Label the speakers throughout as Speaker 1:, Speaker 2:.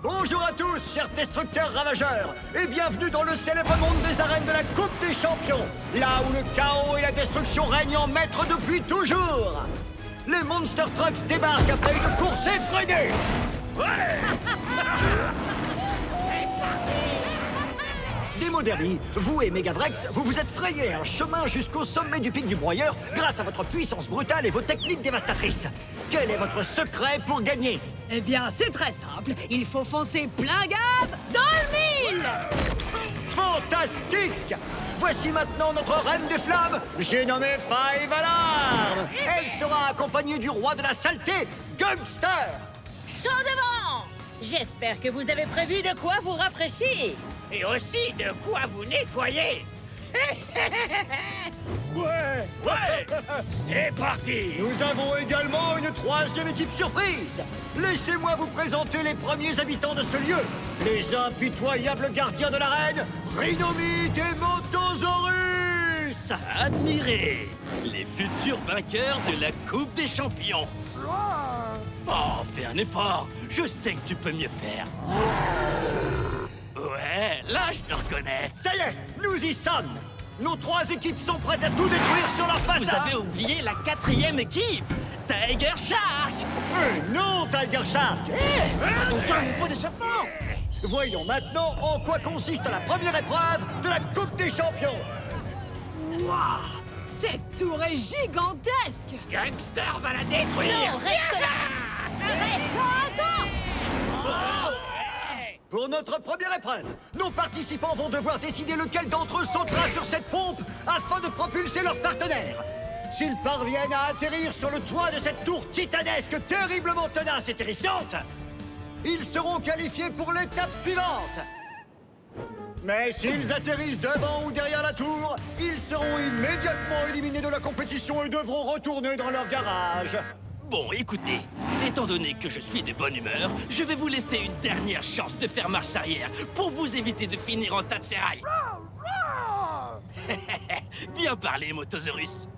Speaker 1: Bonjour à tous, chers destructeurs ravageurs, et bienvenue dans le célèbre monde des arènes de la Coupe des Champions, là où le chaos et la destruction règnent en maître depuis toujours. Les Monster Trucks débarquent après une course effrénée. Demo Derby, vous et Megavrex, vous vous êtes frayé un chemin jusqu'au sommet du pic du broyeur grâce à votre puissance brutale et vos techniques dévastatrices. Quel est votre secret pour gagner?
Speaker 2: Eh bien, c'est très simple. Il faut foncer plein gaz dans le mille.
Speaker 1: Fantastique! Voici maintenant notre reine des flammes, j'ai nommé Five Alarm. Elle sera accompagnée du roi de la saleté, Gangster.
Speaker 3: Chaud devant! J'espère que vous avez prévu de quoi vous rafraîchir.
Speaker 4: Et aussi de quoi vous nettoyer. Ouais, c'est parti.
Speaker 1: Nous avons également une troisième équipe surprise. Laissez-moi vous présenter les premiers habitants de ce lieu. Les impitoyables gardiens de l'arène, Rhinomite et Motosaurus.
Speaker 5: Admirez les futurs vainqueurs de la Coupe des Champions. Oh, fais un effort. Je sais que tu peux mieux faire. Ouais, là, je te reconnais.
Speaker 1: Ça y est, nous y sommes. Nos trois équipes sont prêtes à tout détruire sur leur passage.
Speaker 5: Vous avez oublié la quatrième équipe, Tiger Shark.
Speaker 1: Non, Tiger Shark.
Speaker 5: Attention à mon pot d'échappement.
Speaker 1: Voyons maintenant en quoi consiste la première épreuve de la Coupe des Champions.
Speaker 2: Waouh! Cette tour est gigantesque.
Speaker 4: Gangster va la détruire.
Speaker 3: Non, reste là!
Speaker 2: Attends!
Speaker 1: Pour notre première épreuve, nos participants vont devoir décider lequel d'entre eux sautera sur cette pompe afin de propulser leur partenaire. S'ils parviennent à atterrir sur le toit de cette tour titanesque terriblement tenace et terrifiante, ils seront qualifiés pour l'étape suivante. Mais s'ils atterrissent devant ou derrière la tour, ils seront immédiatement éliminés de la compétition et devront retourner dans leur garage.
Speaker 5: Bon, écoutez, étant donné que je suis de bonne humeur, je vais vous laisser une dernière chance de faire marche arrière pour vous éviter de finir en tas de ferraille. Bien parlé, Motosaurus.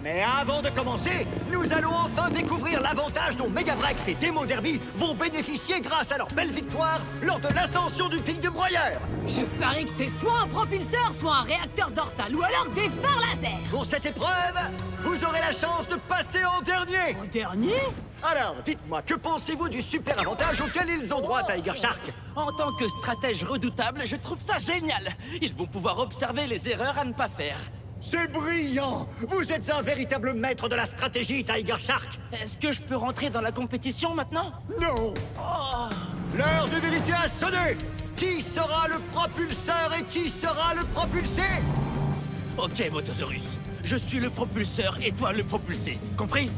Speaker 1: Mais avant de commencer, nous allons enfin découvrir l'avantage dont Megavrex et Demo Derby vont bénéficier grâce à leur belle victoire lors de l'ascension du pic de broyeur.
Speaker 2: Je parie que c'est soit un propulseur, soit un réacteur dorsal, ou alors des phares laser.
Speaker 1: Pour cette épreuve, vous aurez la chance de passer en dernier.
Speaker 2: En dernier?
Speaker 1: Alors, dites-moi, que pensez-vous du super avantage auquel ils ont droit, Tiger Shark?
Speaker 5: En tant que stratège redoutable, je trouve ça génial. Ils vont pouvoir observer les erreurs à ne pas faire.
Speaker 1: C'est brillant! Vous êtes un véritable maître de la stratégie, Tiger Shark!
Speaker 5: Est-ce que je peux rentrer dans la compétition maintenant?
Speaker 1: Non!
Speaker 5: Oh.
Speaker 1: L'heure de vérité a sonné! Qui sera le propulseur et qui sera le propulsé?
Speaker 5: Ok, Motosaurus. Je suis le propulseur et toi le propulsé. Compris?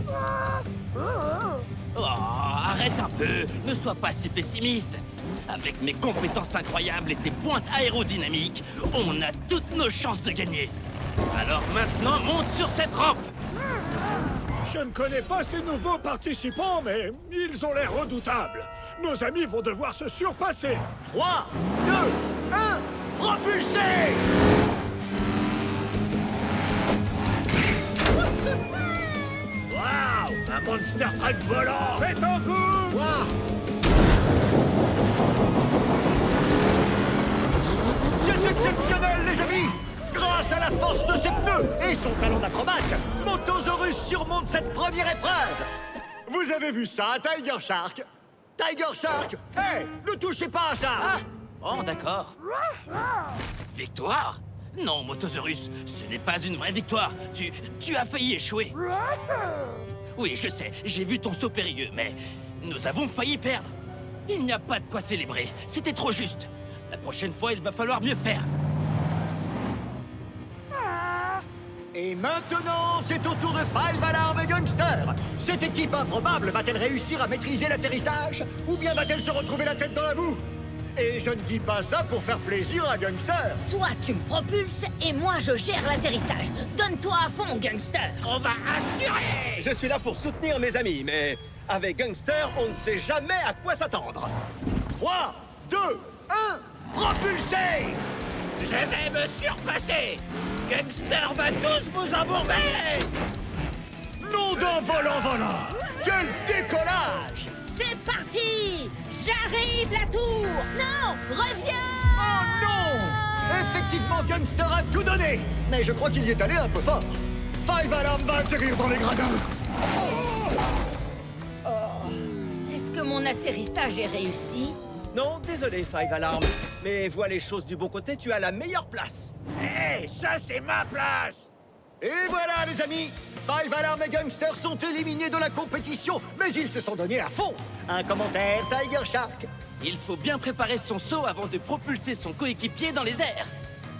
Speaker 5: Oh, arrête un peu. Ne sois pas si pessimiste. Avec mes compétences incroyables et tes pointes aérodynamiques, on a toutes nos chances de gagner. Alors maintenant, monte sur cette rampe.
Speaker 4: Je ne connais pas ces nouveaux participants, mais ils ont l'air redoutables. Nos amis vont devoir se surpasser.
Speaker 1: 3, 2, 1, propulsé!
Speaker 4: Waouh! Un Monster Truck volant! Faites en vous!
Speaker 1: C'est exceptionnel, les amis! Grâce à la force de ses pneus et son talent d'acrobate, Motosaurus surmonte cette première épreuve! Vous avez vu ça, Tiger Shark? Tiger Shark! Hé! Ne touchez pas à ça!
Speaker 5: Oh, d'accord. Victoire? Non, Motosaurus, ce n'est pas une vraie victoire. Tu as failli échouer. Oui, je sais, j'ai vu ton saut périlleux, mais nous avons failli perdre. Il n'y a pas de quoi célébrer. C'était trop juste. La prochaine fois, il va falloir mieux faire.
Speaker 1: Et maintenant, c'est au tour de Five Alarm et Gangster! Cette équipe improbable va-t-elle réussir à maîtriser l'atterrissage? Ou bien va-t-elle se retrouver la tête dans la boue? Et je ne dis pas ça pour faire plaisir à Gangster!
Speaker 3: Toi, tu me propulses et moi, je gère l'atterrissage. Donne-toi à fond, gangster.
Speaker 4: On va assurer!
Speaker 6: Je suis là pour soutenir mes amis, mais avec Gangster, on ne sait jamais à quoi s'attendre.
Speaker 1: 3, 2, 1, propulsé!
Speaker 4: Je vais me surpasser! Gangster va tous vous embourber!
Speaker 1: Nom d'un volant! Quel décollage!
Speaker 3: c'est parti! J'arrive, la tour! Non! Reviens!
Speaker 1: Oh non! Effectivement, Gangster a tout donné. Mais je crois qu'il y est allé un peu fort. Five Alarm va atterrir dans les gradins.
Speaker 3: Est-ce que mon atterrissage est réussi?
Speaker 6: Non, désolé, Five Alarm. Mais vois les choses du bon côté, tu as la meilleure place.
Speaker 4: Hé, ça c'est ma place!
Speaker 1: Et voilà, les amis, Five Alarm et Gangster sont éliminés de la compétition, mais ils se sont donnés à fond. Un commentaire, Tiger Shark.
Speaker 5: Il faut bien préparer son saut avant de propulser son coéquipier dans les airs.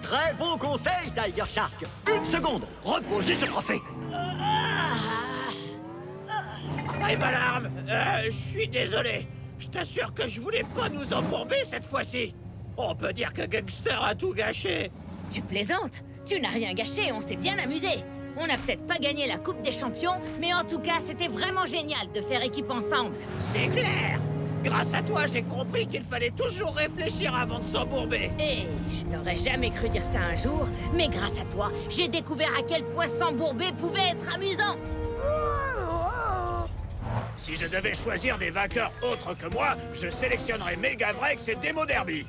Speaker 1: Très bon conseil, Tiger Shark. Une seconde, reposez ce trophée.
Speaker 4: Five Alarm, je suis désolé. Je t'assure que je voulais pas nous embourber cette fois-ci. On peut dire que Gangster a tout gâché.
Speaker 3: Tu plaisantes? Tu n'as rien gâché, on s'est bien amusé. On n'a peut-être pas gagné la Coupe des Champions, mais en tout cas, c'était vraiment génial de faire équipe ensemble.
Speaker 4: C'est clair. Grâce à toi, j'ai compris qu'il fallait toujours réfléchir avant de s'embourber.
Speaker 3: Et je n'aurais jamais cru dire ça un jour, mais grâce à toi, j'ai découvert à quel point s'embourber pouvait être amusant.
Speaker 4: Si je devais choisir des vainqueurs autres que moi, je sélectionnerais Megavrex et Demo Derby.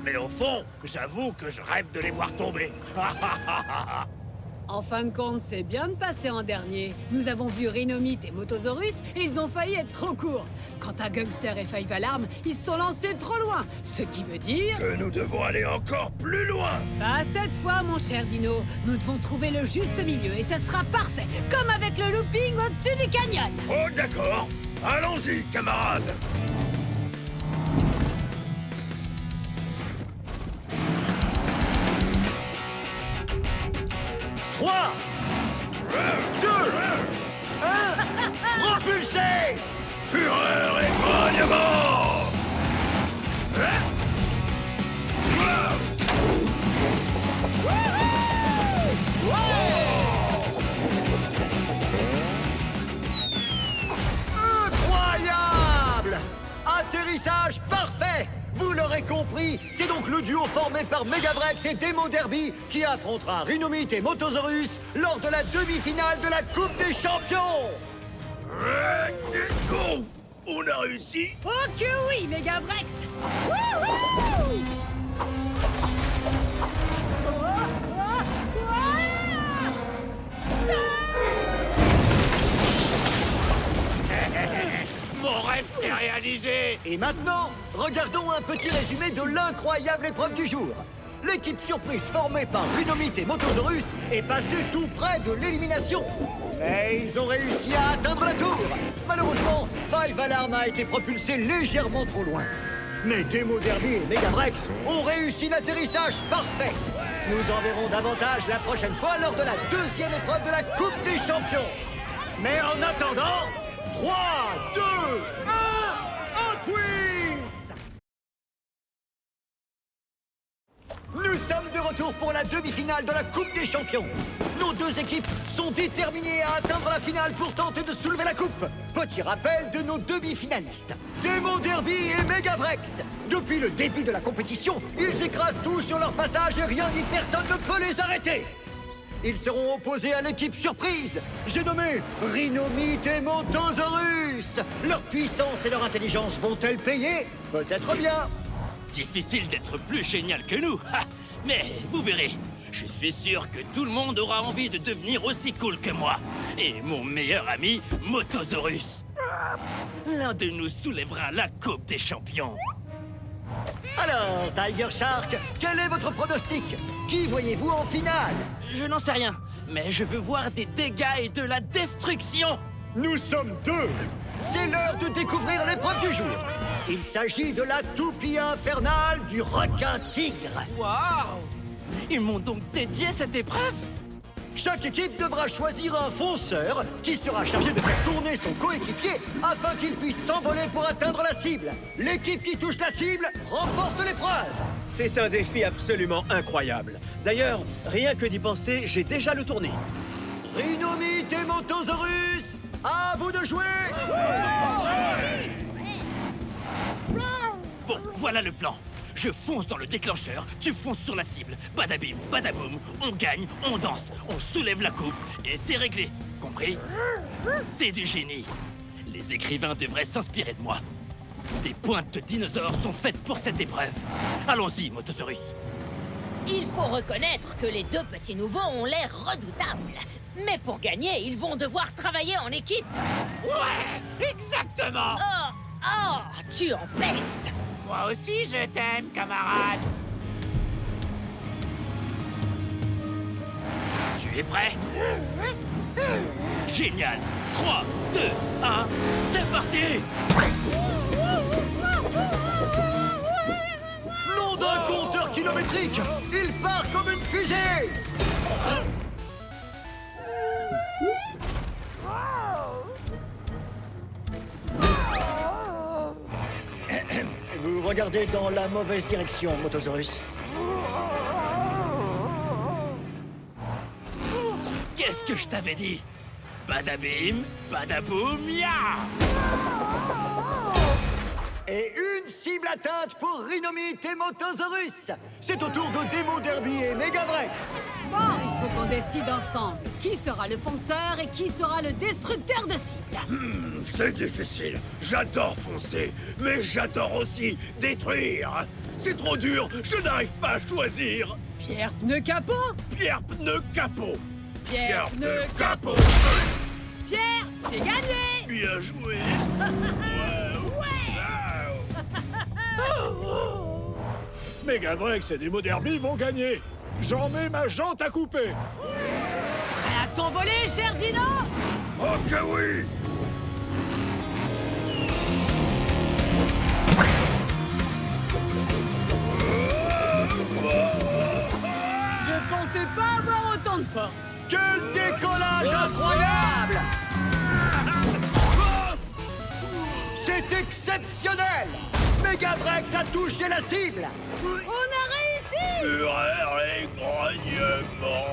Speaker 4: Mais au fond, j'avoue que je rêve de les voir tomber.
Speaker 2: En fin de compte, c'est bien de passer en dernier. Nous avons vu Rhinomite et Motosaurus et ils ont failli être trop courts. Quant à Gangster et Five Alarm, ils se sont lancés trop loin. Ce qui veut dire...
Speaker 4: Que nous devons aller encore plus loin.
Speaker 2: Pas cette fois, mon cher Dino. Nous devons trouver le juste milieu et ça sera parfait. Comme avec le looping au-dessus du canyon.
Speaker 4: Oh, d'accord. Allons-y, camarades.
Speaker 1: Trois, 2, 1, propulsez!
Speaker 4: Fureur et grognement.
Speaker 1: Incroyable! Atterrissage parfait! Vous l'aurez compris, c'est donc le duo formé par Megavrex et Demo Derby qui affrontera Rhinomite et Motosaurus lors de la demi-finale de la Coupe des Champions!
Speaker 4: Oh, on a réussi.
Speaker 2: Oh que oui, Megavrex!
Speaker 4: Mon rêve s'est réalisé.
Speaker 1: Et maintenant, regardons un petit résumé de l'incroyable épreuve du jour. L'équipe surprise formée par Rhinomite et Motosaurus est passée tout près de l'élimination. Mais ils ont réussi à atteindre la tour. Malheureusement, Five Alarm a été propulsé légèrement trop loin. Mais Demo Derby et Megavrex ont réussi l'atterrissage parfait. Nous en verrons davantage la prochaine fois lors de la deuxième épreuve de la Coupe des Champions. Mais en attendant, 3, 2, 1, un quiz! Nous sommes de retour pour la demi-finale de la Coupe des Champions. Nos deux équipes sont déterminées à atteindre la finale pour tenter de soulever la coupe. Petit rappel de nos demi-finalistes. Demo Derby et Megavrex. Depuis le début de la compétition, ils écrasent tout sur leur passage et rien ni personne ne peut les arrêter. Ils seront opposés à l'équipe surprise. J'ai nommé Rhinomite et Motosaurus. Leur puissance et leur intelligence vont-elles payer? Peut-être bien.
Speaker 5: Difficile d'être plus génial que nous. Ha! Mais vous verrez, je suis sûr que tout le monde aura envie de devenir aussi cool que moi. Et mon meilleur ami, Motosaurus. L'un de nous soulèvera la Coupe des Champions.
Speaker 1: Alors, Tiger Shark, quel est votre pronostic? Qui voyez-vous en finale?
Speaker 5: Je n'en sais rien, mais je veux voir des dégâts et de la destruction.
Speaker 1: Nous sommes deux. C'est l'heure de découvrir l'épreuve du jour. Il s'agit de la toupie infernale du requin-tigre.
Speaker 5: Waouh! Ils m'ont donc dédié cette épreuve?
Speaker 1: Chaque équipe devra choisir un fonceur qui sera chargé de faire tourner son coéquipier afin qu'il puisse s'envoler pour atteindre la cible. L'équipe qui touche la cible remporte l'épreuve.
Speaker 6: C'est un défi absolument incroyable. D'ailleurs, rien que d'y penser, j'ai déjà le tourné.
Speaker 1: Rhinomite et Motosaurus, à vous de jouer!
Speaker 5: Bon, voilà le plan. Je fonce dans le déclencheur, tu fonces sur la cible. Badabim, badaboum, on gagne, on danse, on soulève la coupe et c'est réglé. Compris? C'est du génie. Les écrivains devraient s'inspirer de moi. Des pointes de dinosaures sont faites pour cette épreuve. Allons-y, Motosaurus.
Speaker 3: Il faut reconnaître que les deux petits nouveaux ont l'air redoutables. Mais pour gagner, ils vont devoir travailler en équipe.
Speaker 4: Ouais, exactement.
Speaker 3: Oh, tu empestes.
Speaker 4: Moi aussi, je t'aime, camarade.
Speaker 5: Tu es prêt? Génial. 3, 2, 1, c'est parti!
Speaker 1: Nom d'un compteur kilométrique, il part comme une fusée. Vous regardez dans la mauvaise direction, Motosaurus.
Speaker 5: Qu'est-ce que je t'avais dit? Badabim, badaboum, ya!
Speaker 1: Et une cible atteinte pour Rhinomite et Motosaurus. C'est au tour de Demo Derby et Megavrex.
Speaker 2: Bon, il faut qu'on décide ensemble. Qui sera le fonceur et qui sera le destructeur de cible?
Speaker 7: C'est difficile. J'adore foncer, mais j'adore aussi détruire. C'est trop dur, je n'arrive pas à choisir.
Speaker 2: Pierre pneu capot?
Speaker 7: Pierre pneu capot.
Speaker 2: Pierre pneu capot. Pierre, j'ai gagné.
Speaker 7: Bien joué.
Speaker 8: Megavrex et Demo Derby vont gagner. J'en mets ma jante à couper.
Speaker 2: Prêt à t'envoler, cher Dino?
Speaker 7: Ok, oui.
Speaker 2: Je pensais pas avoir autant de force.
Speaker 1: Quel décollage incroyable! C'est exceptionnel! Megavrex a touché la cible!
Speaker 2: On a réussi!
Speaker 7: Fureur et grognement.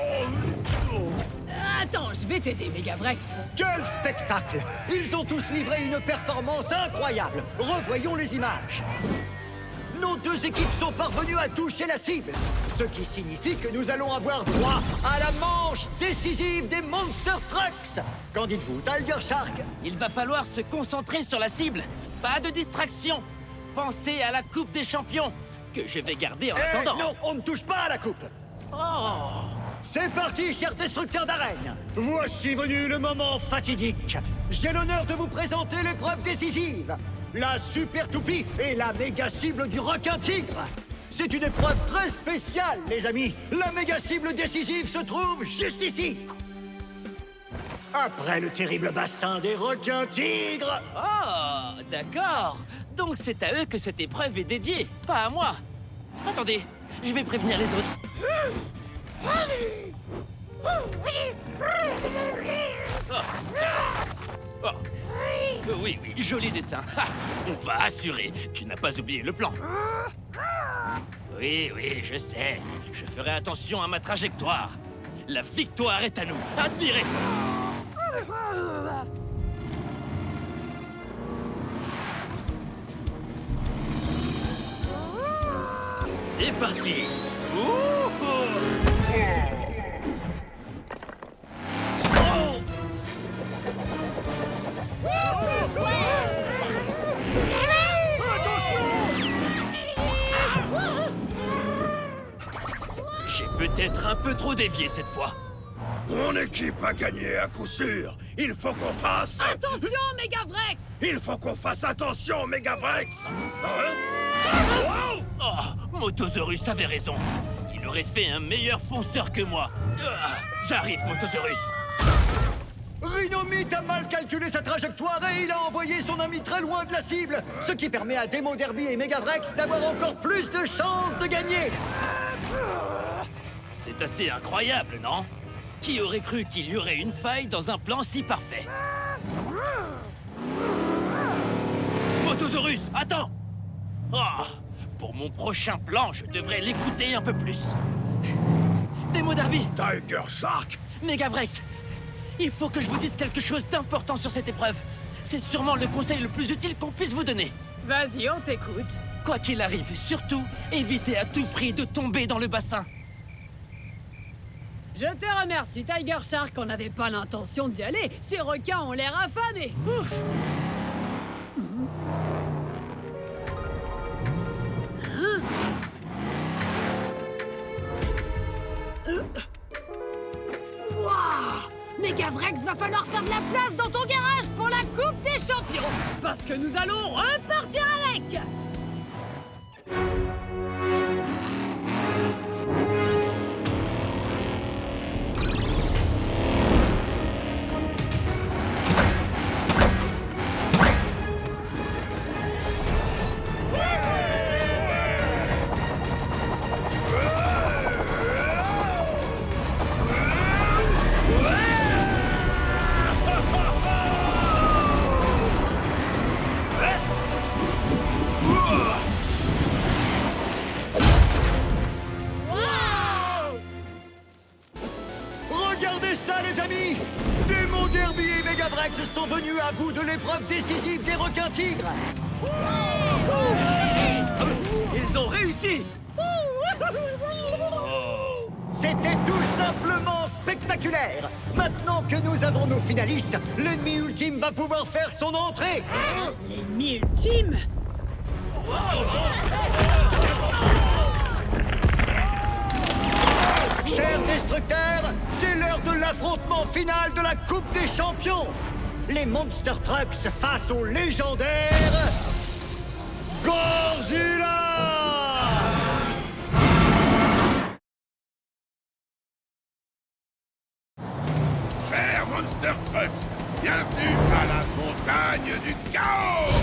Speaker 2: Attends, je vais t'aider, Megavrex.
Speaker 1: Quel spectacle! Ils ont tous livré une performance incroyable! Revoyons les images. Nos deux équipes sont parvenues à toucher la cible, ce qui signifie que nous allons avoir droit à la manche décisive des Monster Trucks. Qu'en dites-vous, Tiger Shark?
Speaker 5: Il va falloir se concentrer sur la cible. Pas de distraction. Pensez à la Coupe des Champions, que je vais garder en attendant.
Speaker 1: Non, on ne touche pas à la coupe.
Speaker 5: Oh!
Speaker 1: C'est parti, chers destructeurs d'arène. Voici venu le moment fatidique. J'ai l'honneur de vous présenter l'épreuve décisive. La super toupie et la méga cible du requin tigre. C'est une épreuve très spéciale, les amis. La méga cible décisive se trouve juste ici. Après le terrible bassin des requins tigres.
Speaker 5: Oh, d'accord. Donc c'est à eux que cette épreuve est dédiée, pas à moi. Attendez, je vais prévenir les autres. Oh. Oui, joli dessin. Ha, on va assurer. Tu n'as pas oublié le plan. Oui, je sais. Je ferai attention à ma trajectoire. La victoire est à nous. Admirez. C'est parti. J'ai peut-être un peu trop dévié cette fois.
Speaker 7: Mon équipe a gagné à coup sûr. Il faut qu'on fasse...
Speaker 2: Attention, Megavrex!
Speaker 7: Il faut qu'on fasse attention, Megavrex.
Speaker 5: Oh, Motosaurus avait raison. Il aurait fait un meilleur fonceur que moi. J'arrive, Motosaurus.
Speaker 1: Rhinomite a mal calculé sa trajectoire et il a envoyé son ami très loin de la cible, ce qui permet à Demo Derby et Megavrex d'avoir encore plus de chances de gagner.
Speaker 5: C'est assez incroyable, non? Qui aurait cru qu'il y aurait une faille dans un plan si parfait? Motosaurus, attends! Oh, pour mon prochain plan, je devrais l'écouter un peu plus. Demo Derby,
Speaker 7: Tiger Shark.
Speaker 5: Megavrex, il faut que je vous dise quelque chose d'important sur cette épreuve. C'est sûrement le conseil le plus utile qu'on puisse vous donner.
Speaker 2: Vas-y, on t'écoute.
Speaker 5: Quoi qu'il arrive, surtout, évitez à tout prix de tomber dans le bassin.
Speaker 2: Je te remercie, Tiger Shark. On n'avait pas l'intention d'y aller. Ces requins ont l'air affamés. Ouf. Megavrex, va falloir faire de la place dans ton garage pour la Coupe des Champions. Parce que nous allons repartir avec.
Speaker 1: Regardez ça, les amis! Démon Derby et Megavrex sont venus à bout de l'épreuve décisive des requins tigres!
Speaker 6: Ils ont réussi!
Speaker 1: C'était tout simplement spectaculaire! Maintenant que nous avons nos finalistes, l'ennemi ultime va pouvoir faire son entrée!
Speaker 2: L'ennemi ultime.
Speaker 1: Chers destructeurs, c'est l'heure de l'affrontement final de la Coupe des Champions! Les Monster Trucks face au légendaire... Godzilla!
Speaker 7: Chers Monster Trucks, bienvenue à la montagne du chaos!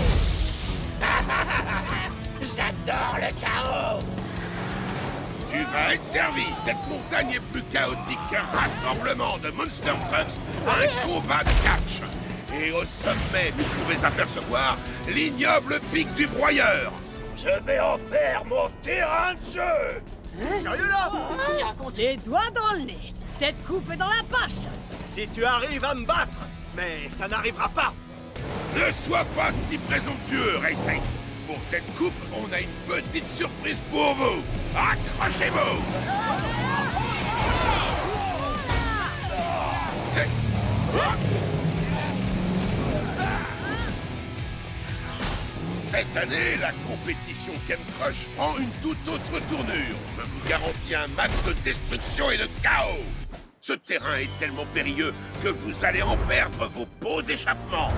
Speaker 4: J'adore le chaos!
Speaker 7: Tu vas être servi. Cette montagne est plus chaotique qu'un rassemblement de Monster Trucks à un combat de catch. Et au sommet, vous pouvez apercevoir l'ignoble pic du broyeur.
Speaker 8: Je vais en faire mon terrain de jeu.
Speaker 6: Sérieux là?
Speaker 2: Tes doigts dans le nez. Cette coupe est dans la poche.
Speaker 6: Si tu arrives à me battre, mais ça n'arrivera pas.
Speaker 7: Ne sois pas si présomptueux, Race Ace. Pour cette coupe, on a une petite surprise pour vous. Accrochez-vous! Cette année, la compétition Ken Crush prend une toute autre tournure. Je vous garantis un max de destruction et de chaos. Ce terrain est tellement périlleux que vous allez en perdre vos pots d'échappement.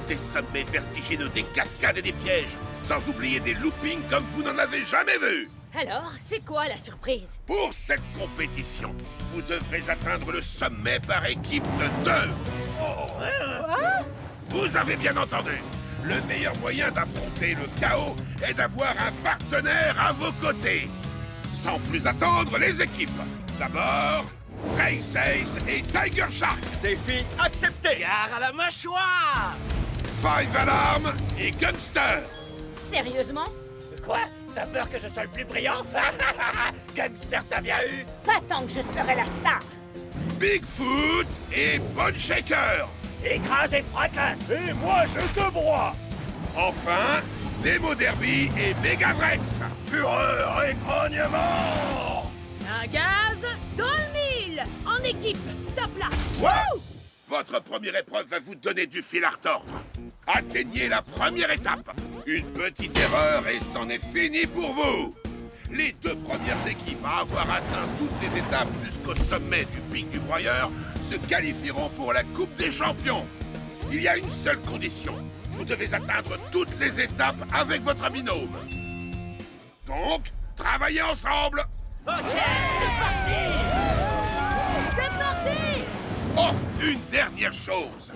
Speaker 7: Des sommets vertigineux, des cascades et des pièges, sans oublier des loopings comme vous n'en avez jamais vu.
Speaker 3: Alors, c'est quoi la surprise?
Speaker 7: Pour cette compétition, vous devrez atteindre le sommet par équipe de 2. Vous avez bien entendu. Le meilleur moyen d'affronter le chaos est d'avoir un partenaire à vos côtés. Sans plus attendre, les équipes. D'abord, Race Ace et Tiger Shark.
Speaker 6: Défi accepté!
Speaker 5: Gare à la mâchoire!
Speaker 7: Five Alarm et Gunster.
Speaker 3: Sérieusement?
Speaker 4: Quoi? T'as peur que je sois le plus brillant? Gangster, t'as bien eu?
Speaker 3: Pas tant que je serai la star.
Speaker 7: Bigfoot et Bone Shaker.
Speaker 4: Écrase et fracasse!
Speaker 8: Et moi, je te broie.
Speaker 7: Enfin, Demo Derby et Megavrex.
Speaker 8: Fureur et grognement.
Speaker 2: Un gaz dans le mille. En équipe, top là.
Speaker 7: Wow! Votre première épreuve va vous donner du fil à retordre. Atteignez la première étape. Une petite erreur et c'en est fini pour vous. Les 2 premières équipes à avoir atteint toutes les étapes jusqu'au sommet du pic du broyeur se qualifieront pour la Coupe des Champions. Il y a une seule condition. Vous devez atteindre toutes les étapes avec votre binôme. Donc, travaillez ensemble.
Speaker 5: Ok, c'est parti!
Speaker 2: C'est parti.
Speaker 7: Oh, une dernière chose.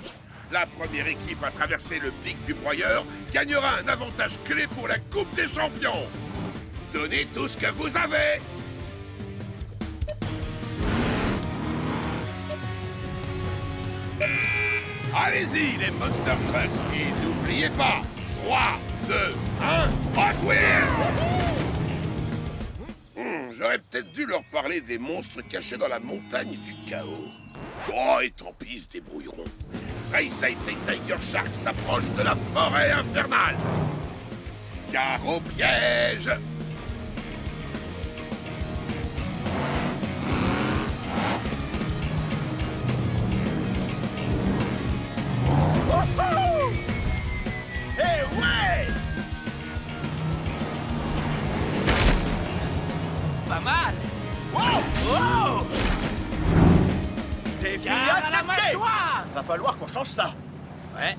Speaker 7: La première équipe à traverser le pic du broyeur gagnera un avantage clé pour la Coupe des Champions. Donnez tout ce que vous avez. Allez-y, les Monster Trucks, et n'oubliez pas, 3, 2, 1, Hot Wheels! J'aurais peut-être dû leur parler des monstres cachés dans la montagne du chaos. Oh, et tant pis, ils se débrouilleront. Race Ace et Tiger Shark s'approchent de la forêt infernale. Car au piège!
Speaker 6: Eh ouais!
Speaker 5: Pas mal!
Speaker 6: Wow!
Speaker 5: Oh!
Speaker 6: Défi
Speaker 5: Gare à la
Speaker 6: accepté!
Speaker 5: mâchoire!
Speaker 6: Va falloir qu'on change ça.
Speaker 5: Ouais.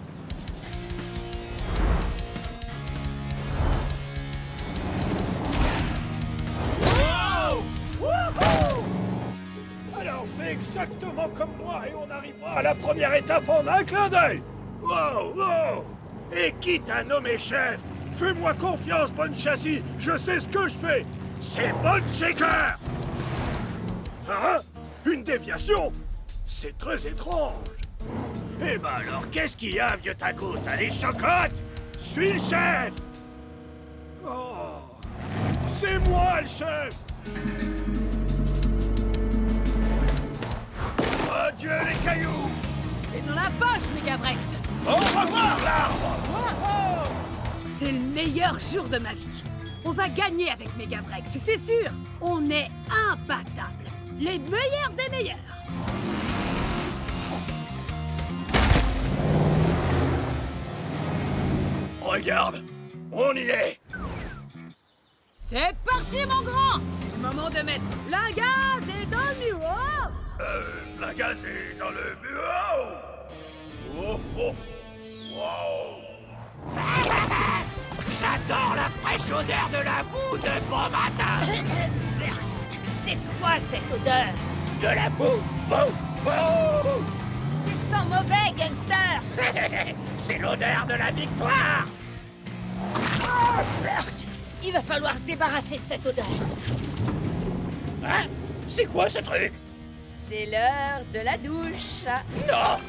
Speaker 8: Alors fais exactement comme moi et on arrivera à la première étape en un clin d'œil.
Speaker 9: Wow, wow! Et qui t'a nommé chef?
Speaker 8: Fais-moi confiance, bonne châssis. Je sais ce que je fais.
Speaker 9: C'est Bon Shaker!
Speaker 8: Hein? Une déviation? C'est très étrange.
Speaker 9: Eh ben alors, qu'est-ce qu'il y a, vieux taco? T'as les chocottes? Suis le chef!
Speaker 8: Oh, c'est moi le chef.
Speaker 9: Oh Dieu, les cailloux!
Speaker 2: C'est dans la poche, Megavrex.
Speaker 9: Au revoir, l'arbre!
Speaker 2: Wow! C'est le meilleur jour de ma vie. On va gagner avec Megavrex, c'est sûr. On est imbattables. Les meilleurs des meilleurs.
Speaker 9: Regarde, on y est!
Speaker 2: C'est parti, mon grand. C'est le moment de mettre la gaz et dans le mur.
Speaker 9: La gaz est dans le bureau! Oh, oh! Wow! J'adore la fraîche odeur de la boue de bon matin!
Speaker 3: C'est quoi cette odeur?
Speaker 9: De la boue! Boue! Boue!
Speaker 3: Tu sens mauvais, gangster!
Speaker 9: C'est l'odeur de la victoire!
Speaker 3: Il va falloir se débarrasser de cette odeur.
Speaker 9: Hein? C'est quoi ce truc?
Speaker 3: C'est l'heure de la douche.
Speaker 9: Non!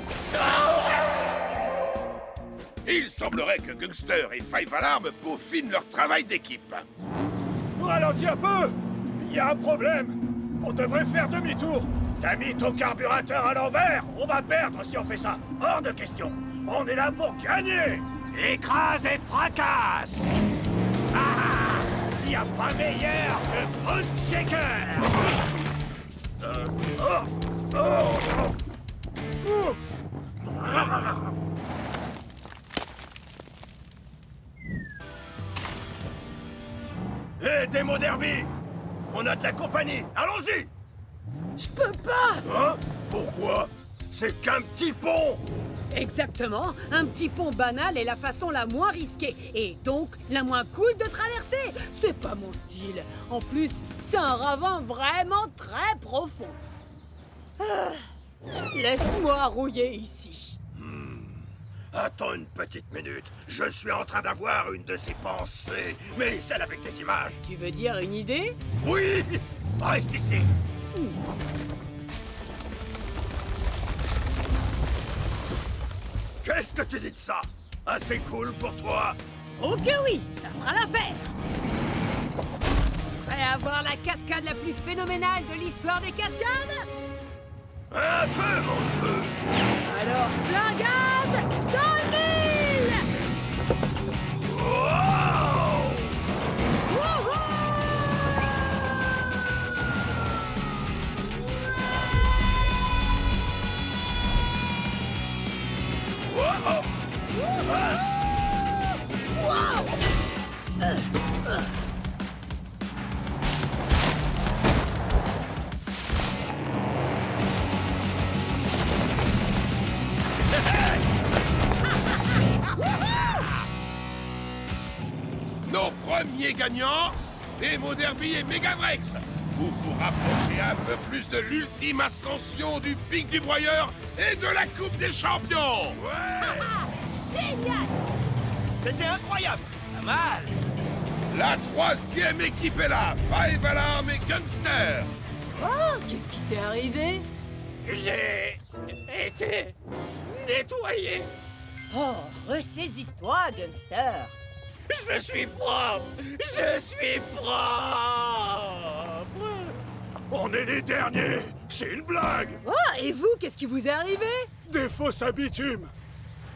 Speaker 7: Il semblerait que Gangster et Five Alarm peaufinent leur travail d'équipe.
Speaker 8: Ralentis un peu. Il y a un problème. On devrait faire demi-tour.
Speaker 9: T'as mis ton carburateur à l'envers! On va perdre si on fait ça! Hors de question! On est là pour gagner! Écrase et fracasse! Ah! Y a pas meilleur que Bon Shaker! Hé, Démo Derby! On a de la compagnie! Allons-y!
Speaker 2: Je peux pas.
Speaker 9: Hein? Pourquoi? C'est qu'un petit pont!
Speaker 2: Exactement. Un petit pont banal est la façon la moins risquée et donc la moins cool de traverser. C'est pas mon style. En plus, c'est un ravin vraiment très profond. Ah, laisse-moi rouiller ici.
Speaker 9: Attends une petite minute. Je suis en train d'avoir une de ces pensées, mais celle avec des images.
Speaker 2: Tu veux dire une idée?
Speaker 9: Oui! Reste ici! Qu'est-ce que tu dis de ça? Assez cool pour toi?
Speaker 2: Oh que oui, ça fera l'affaire. Prêt à voir la cascade la plus phénoménale de l'histoire des cascades?
Speaker 9: Un peu, mon peu!
Speaker 2: Alors, plein gaz dans le mille!
Speaker 9: Wow!
Speaker 2: Wouhou!
Speaker 7: Nos premiers gagnants, Démo Derby et Megavrex. Vous vous rapprochez un peu plus de l'ultime ascension du pic du broyeur et de la Coupe des Champions.
Speaker 2: Génial!
Speaker 6: C'était incroyable.
Speaker 5: Pas mal.
Speaker 7: La troisième équipe est là, Five Alarm et Gangster.
Speaker 2: Oh, qu'est-ce qui t'est arrivé?
Speaker 9: J'ai été nettoyé.
Speaker 3: Oh, ressaisis-toi, gangster.
Speaker 9: Je suis propre. Je suis propre. On est les derniers. C'est une blague.
Speaker 2: Oh, et vous, qu'est-ce qui vous est arrivé?
Speaker 8: Des fosses à bitume.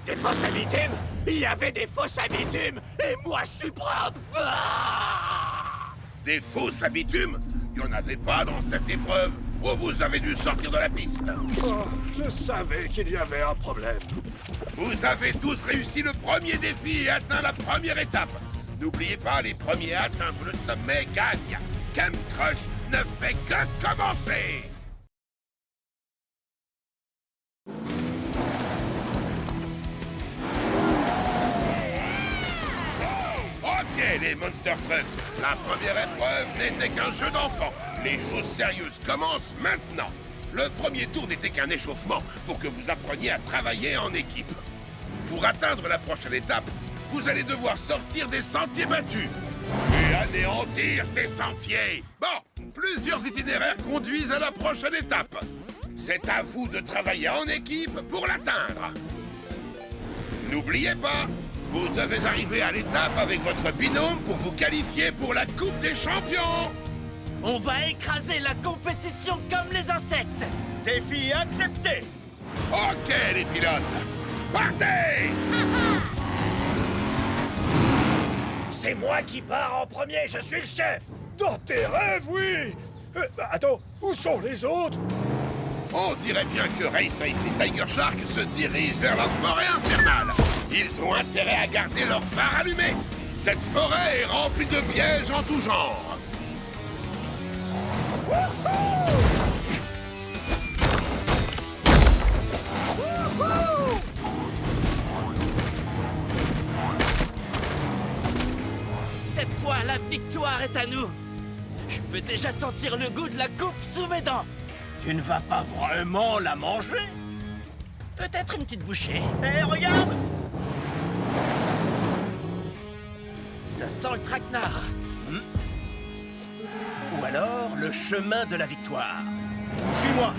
Speaker 9: Des fosses à bitume? Il y avait des fosses à bitume et moi je suis propre. Ah!
Speaker 7: Des fausses à bitume? Il n'y en avait pas dans cette épreuve. Ou vous avez dû sortir de la piste.
Speaker 8: Oh, je savais qu'il y avait un problème.
Speaker 7: Vous avez tous réussi le premier défi et atteint la première étape. N'oubliez pas, les premiers à atteindre le sommet gagnent. Camp Crush ne fait que commencer. les Monster Trucks. La première épreuve n'était qu'un jeu d'enfant. Les choses sérieuses commencent maintenant. Le premier tour n'était qu'un échauffement pour que vous appreniez à travailler en équipe. Pour atteindre la prochaine étape, vous allez devoir sortir des sentiers battus et anéantir ces sentiers. Bon, plusieurs itinéraires conduisent à la prochaine étape. C'est à vous de travailler en équipe pour l'atteindre. N'oubliez pas, vous devez arriver à l'étape avec votre binôme pour vous qualifier pour la Coupe des Champions.
Speaker 5: On va écraser la compétition comme les insectes.
Speaker 9: Défi accepté.
Speaker 7: Ok, les pilotes, partez!
Speaker 9: C'est moi qui pars en premier, je suis le chef. Dans tes rêves, oui. Attends, où sont les autres?
Speaker 7: On dirait bien que Race Ace et Tiger Shark se dirigent vers la forêt infernale. Ils ont intérêt à garder leur phare allumé. Cette forêt est remplie de pièges en tout genre.
Speaker 5: Cette fois, la victoire est à nous. Je peux déjà sentir le goût de la coupe sous mes dents.
Speaker 9: Tu ne vas pas vraiment la manger?
Speaker 5: Peut-être une petite bouchée.
Speaker 9: Hé, regarde!
Speaker 5: Ça sent le traquenard.
Speaker 9: Ou alors le chemin de la victoire. Suis-moi!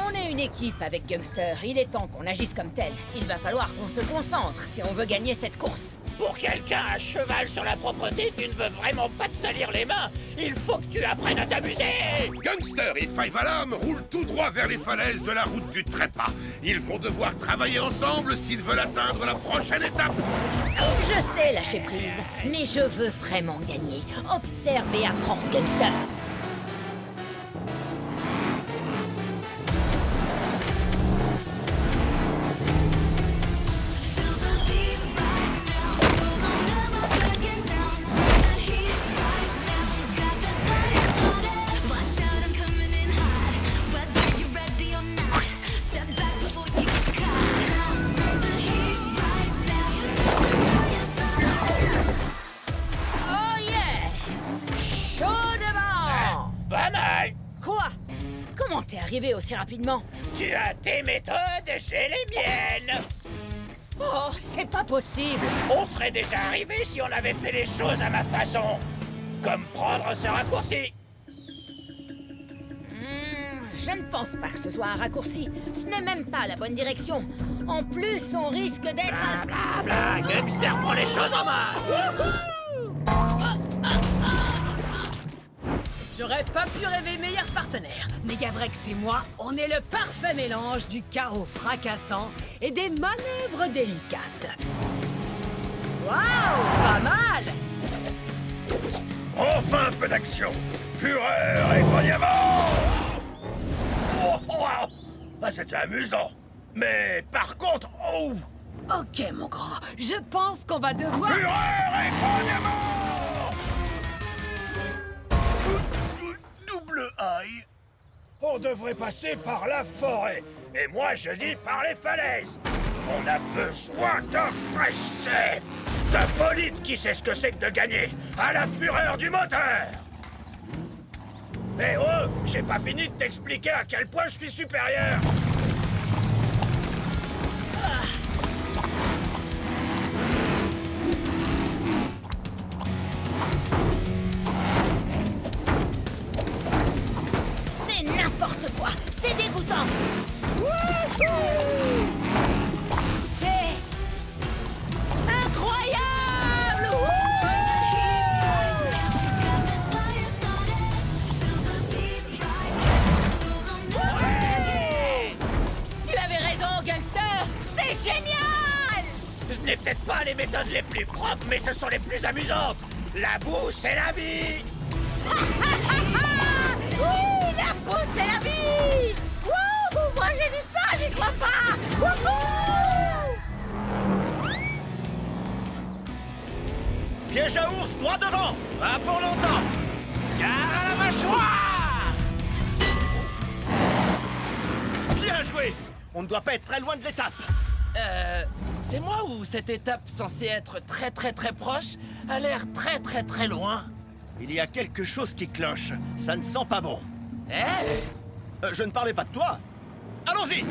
Speaker 3: On est une équipe avec Gangster. Il est temps qu'on agisse comme tel. Il va falloir qu'on se concentre si on veut gagner cette course.
Speaker 4: Pour quelqu'un à cheval sur la propreté, tu ne veux vraiment pas te salir les mains. Il faut que tu apprennes à t'amuser.
Speaker 7: Gangster et Five Alarm roulent tout droit vers les falaises de la route du trépas. Ils vont devoir travailler ensemble s'ils veulent atteindre la prochaine étape.
Speaker 3: Je sais lâcher prise, mais je veux vraiment gagner. Observe et apprends, Gangster. T'es arrivé aussi rapidement?
Speaker 4: Tu as tes méthodes, j'ai les miennes.
Speaker 3: Oh, c'est pas possible.
Speaker 4: On serait déjà arrivé si on avait fait les choses à ma façon. Comme prendre ce raccourci.
Speaker 3: Je ne pense pas que ce soit un raccourci. Ce n'est même pas la bonne direction. En plus, on risque d'être...
Speaker 4: Bla, Gangster prend les choses en main.
Speaker 2: J'aurais pas pu rêver meilleur partenaire. Megavrex et moi, on est le parfait mélange du chaos fracassant et des manœuvres délicates. Waouh, pas mal!
Speaker 9: Enfin un peu d'action! Fureur et grognement! Ah, c'était amusant! Mais par contre,
Speaker 2: Ok, mon grand, je pense qu'on va devoir...
Speaker 9: Fureur et grognement! Double aïe! On devrait passer par la forêt. Et moi, je dis par les falaises. On a besoin d'un vrai chef. D'un bolide qui sait ce que c'est que de gagner. À la fureur du moteur. Eh oh, j'ai pas fini de t'expliquer à quel point je suis supérieur.
Speaker 3: C'est n'importe quoi. C'est dégoûtant. C'est incroyable. Tu avais raison, Gangster. C'est génial.
Speaker 4: Je n'ai peut-être pas les méthodes les plus propres, mais ce sont les plus amusantes. La boue, c'est la vie.
Speaker 3: Oui, la boue, c'est la vie. Wouhou, moi j'ai dit ça, j'y crois pas. Wouhou.
Speaker 9: Piège à ours, droit devant. Pas pour longtemps. Gare à la mâchoire. Bien joué. On ne doit pas être très loin de l'étape.
Speaker 5: C'est moi ou cette étape censée être très proche a l'air très loin?
Speaker 6: Il y a quelque chose qui cloche. Ça ne sent pas bon. Je ne parlais pas de toi. Allons-y!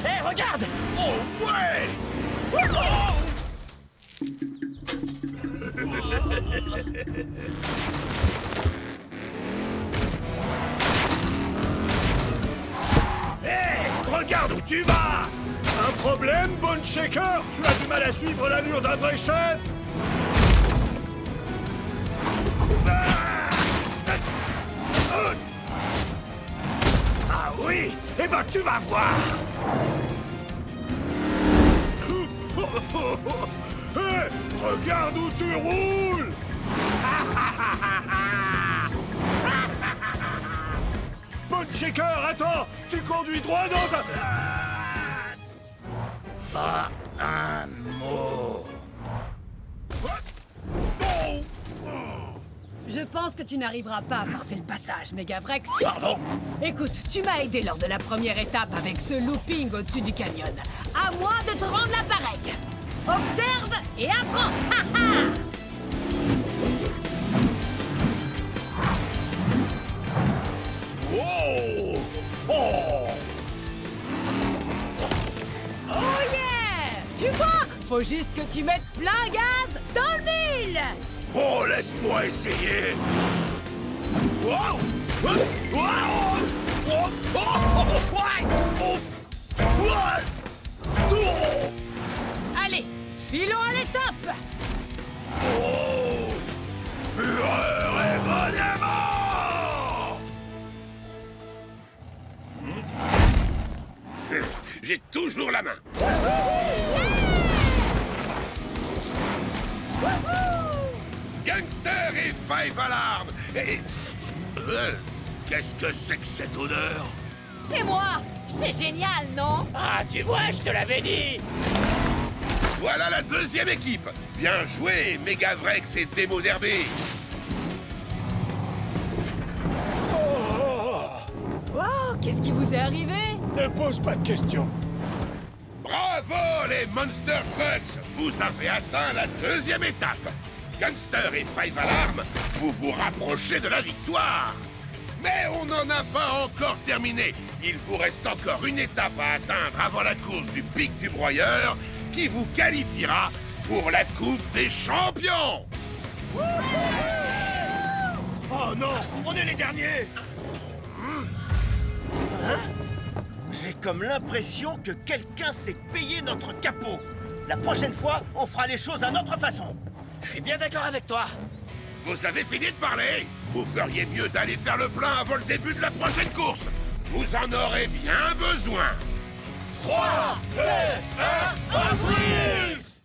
Speaker 5: Hé, regarde!
Speaker 9: Oh ouais! Hé! Regarde où tu vas! Un problème, Bone Shaker? Tu as du mal à suivre l'allure d'un vrai chef? Ah oui? Eh ben tu vas voir! Hé! Regarde où tu roules! Bone Shaker, attends! Tu conduis droit dans un... Pas un mot.
Speaker 2: Je pense que tu n'arriveras pas à forcer le passage, Megavrex.
Speaker 9: Pardon?
Speaker 2: Écoute, tu m'as aidé lors de la première étape avec ce looping au-dessus du canyon. À moi de te rendre l'appareil. Observe et apprends. Ha, ha.
Speaker 9: Oh! Oh!
Speaker 2: Oh yeah! Tu vois? Faut juste que tu mettes plein gaz dans le mille.
Speaker 9: Oh, laisse-moi essayer! Wow! Wow! Oh! Oh! Oh! Oh!
Speaker 2: Allez, filons à l'étape.
Speaker 9: Oh! Fureur et bonnement!
Speaker 7: J'ai toujours la main. Gangster et Five Alarm. Et... qu'est-ce que c'est que cette odeur?
Speaker 3: C'est moi! C'est génial, non?
Speaker 4: Ah, tu vois, je te l'avais dit!
Speaker 7: Voilà la deuxième équipe. Bien joué, Megavrex et Demo Derby.
Speaker 2: Wow, qu'est-ce qui vous est arrivé?
Speaker 8: Ne pose pas de questions.
Speaker 7: Bravo les Monster Trucks. Vous avez atteint la deuxième étape. Gangster et Five Alarm, vous vous rapprochez de la victoire. Mais on n'en a pas encore terminé. Il vous reste encore une étape à atteindre avant la course du pic du broyeur qui vous qualifiera pour la Coupe des Champions.
Speaker 9: Oh non! On est les derniers!
Speaker 6: J'ai comme l'impression que quelqu'un s'est payé notre capot. La prochaine fois, on fera les choses à notre façon.
Speaker 5: Je suis bien d'accord avec toi.
Speaker 7: Vous avez fini de parler? Vous feriez mieux d'aller faire le plein avant le début de la prochaine course. Vous en aurez bien besoin.
Speaker 9: 3, 2, 1, on freeze!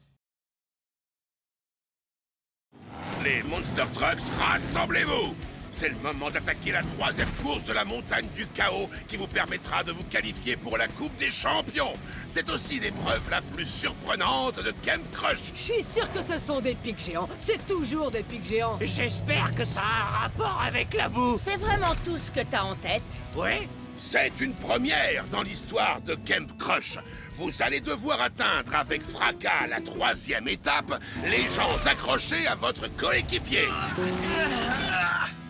Speaker 7: Les Monster Trucks, rassemblez-vous! C'est le moment d'attaquer la troisième course de la montagne du chaos qui vous permettra de vous qualifier pour la Coupe des Champions. C'est aussi l'épreuve la plus surprenante de Camp Crush.
Speaker 2: Je suis sûr que ce sont des pics géants. C'est toujours des pics géants.
Speaker 4: J'espère que ça a un rapport avec la boue.
Speaker 3: C'est vraiment tout ce que t'as en tête?
Speaker 4: Oui?
Speaker 7: C'est une première dans l'histoire de Camp Crush. Vous allez devoir atteindre avec fracas la troisième étape, les jambes accrochées à votre coéquipier.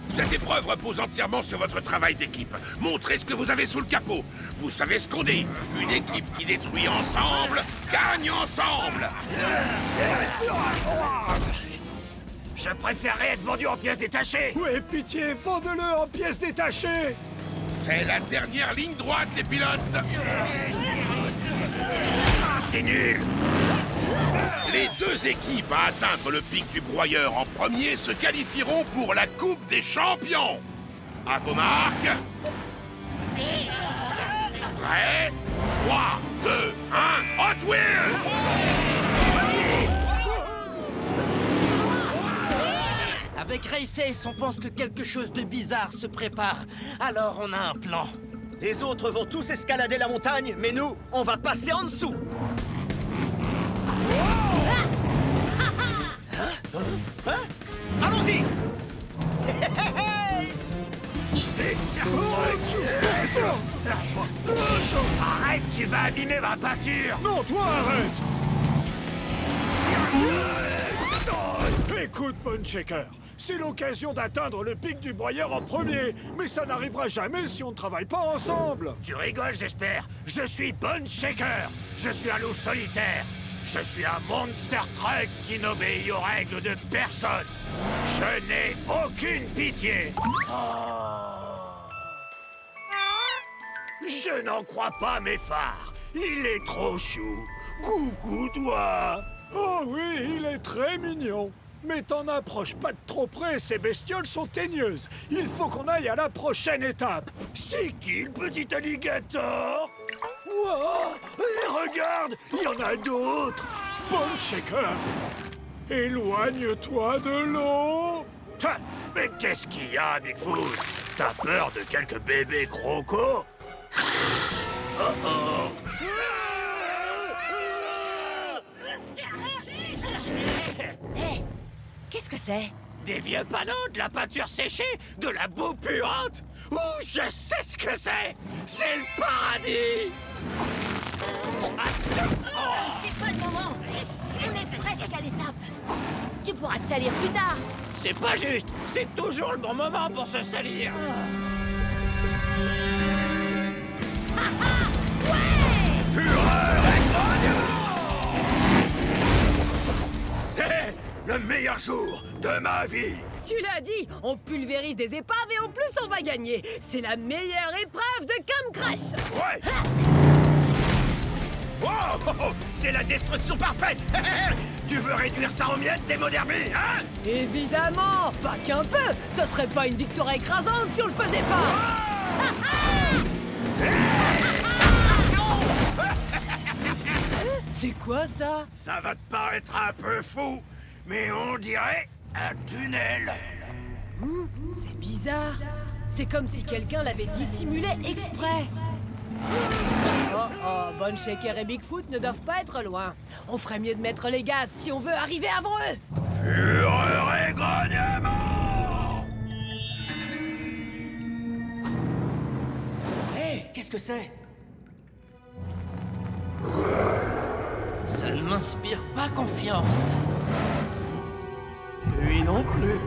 Speaker 7: Cette épreuve repose entièrement sur votre travail d'équipe. Montrez ce que vous avez sous le capot. Vous savez ce qu'on dit. Une équipe qui détruit ensemble, gagne ensemble.
Speaker 9: Je préférerais être vendu en pièces détachées!
Speaker 8: Ouais, pitié, fondez-le en pièces détachées.
Speaker 7: C'est la dernière ligne droite, les pilotes.
Speaker 9: C'est nul!
Speaker 7: Les deux équipes à atteindre le pic du broyeur en premier se qualifieront pour la Coupe des Champions. À vos marques. Prêt? 3, 2, 1, Hot Wheels!
Speaker 5: Avec Race Ace, on pense que quelque chose de bizarre se prépare. Alors on a un plan.
Speaker 6: Les autres vont tous escalader la montagne, mais nous, on va passer en dessous. Allons-y!
Speaker 9: tu vas abîmer ma pâture. Non, toi, arrête. Écoute, Bone Shaker, c'est l'occasion d'atteindre le pic du broyeur en premier, mais ça n'arrivera jamais si on ne travaille pas ensemble. Tu rigoles, j'espère. Je suis Bone Shaker. Je suis un loup solitaire. Je suis un monster truck qui n'obéit aux règles de personne. Je n'ai aucune pitié. Je n'en crois pas mes phares. Il est trop chou. Coucou, toi. Oh oui, il est très mignon. Mais t'en approches pas de trop près, ces bestioles sont teigneuses. Il faut qu'on aille à la prochaine étape. C'est qui le petit alligator? Wow, et regarde, il y en a d'autres. Bone Shaker, éloigne-toi de l'eau. Mais qu'est-ce qu'il y a, Bigfoot? T'as peur de quelques bébés crocos? Oh oh.
Speaker 3: Hé, qu'est-ce que c'est?
Speaker 4: Des vieux panneaux, de la pâture séchée, de la boue puante. Ouh, je sais ce que c'est. C'est le paradis.
Speaker 3: C'est pas le moment. On est presque à l'étape. Tu pourras te salir plus tard.
Speaker 4: C'est pas juste. C'est toujours le bon moment pour se salir.
Speaker 9: Fureur et grognement! C'est le meilleur jour de ma vie.
Speaker 2: Tu l'as dit, on pulvérise des épaves et en plus on va gagner. C'est la meilleure épreuve de Camp Crash.
Speaker 9: Ouais. Oh, oh, oh, c'est la destruction parfaite. Tu veux réduire ça en miettes, démo derby, hein?
Speaker 2: Évidemment, pas qu'un peu. Ce serait pas une victoire écrasante si on le faisait pas. C'est quoi ça?
Speaker 9: Ça va te paraître un peu fou, mais on dirait un tunnel.
Speaker 2: C'est bizarre. C'est comme si quelqu'un l'avait dissimulé exprès. Oh, Bone Shaker et Bigfoot ne doivent pas être loin. On ferait mieux de mettre les gaz si on veut arriver avant eux.
Speaker 9: Fureur et grognement!
Speaker 6: Hé, qu'est-ce que c'est?
Speaker 5: Ça ne m'inspire pas confiance.
Speaker 6: Lui non plus.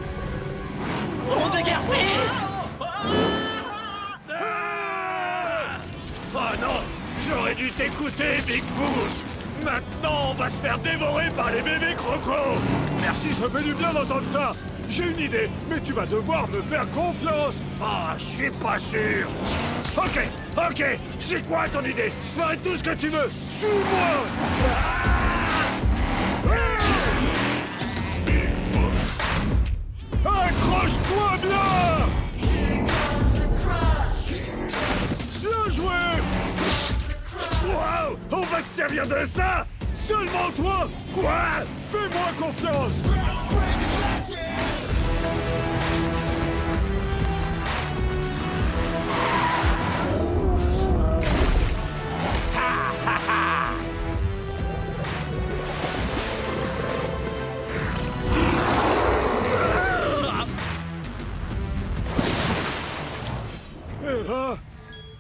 Speaker 5: On de garde!
Speaker 9: Oh non! J'aurais dû t'écouter, Bigfoot! Maintenant, on va se faire dévorer par les bébés crocos! Merci, ça fait du bien d'entendre ça! J'ai une idée, mais tu vas devoir me faire confiance! Ah, je suis pas sûr! Ok, c'est quoi ton idée? Je ferai tout ce que tu veux! Suis-moi! Bigfoot! Accroche-toi bien! Bien joué! Wow! On va se servir de ça! Seulement toi! Quoi? Fais-moi confiance! Eh ben,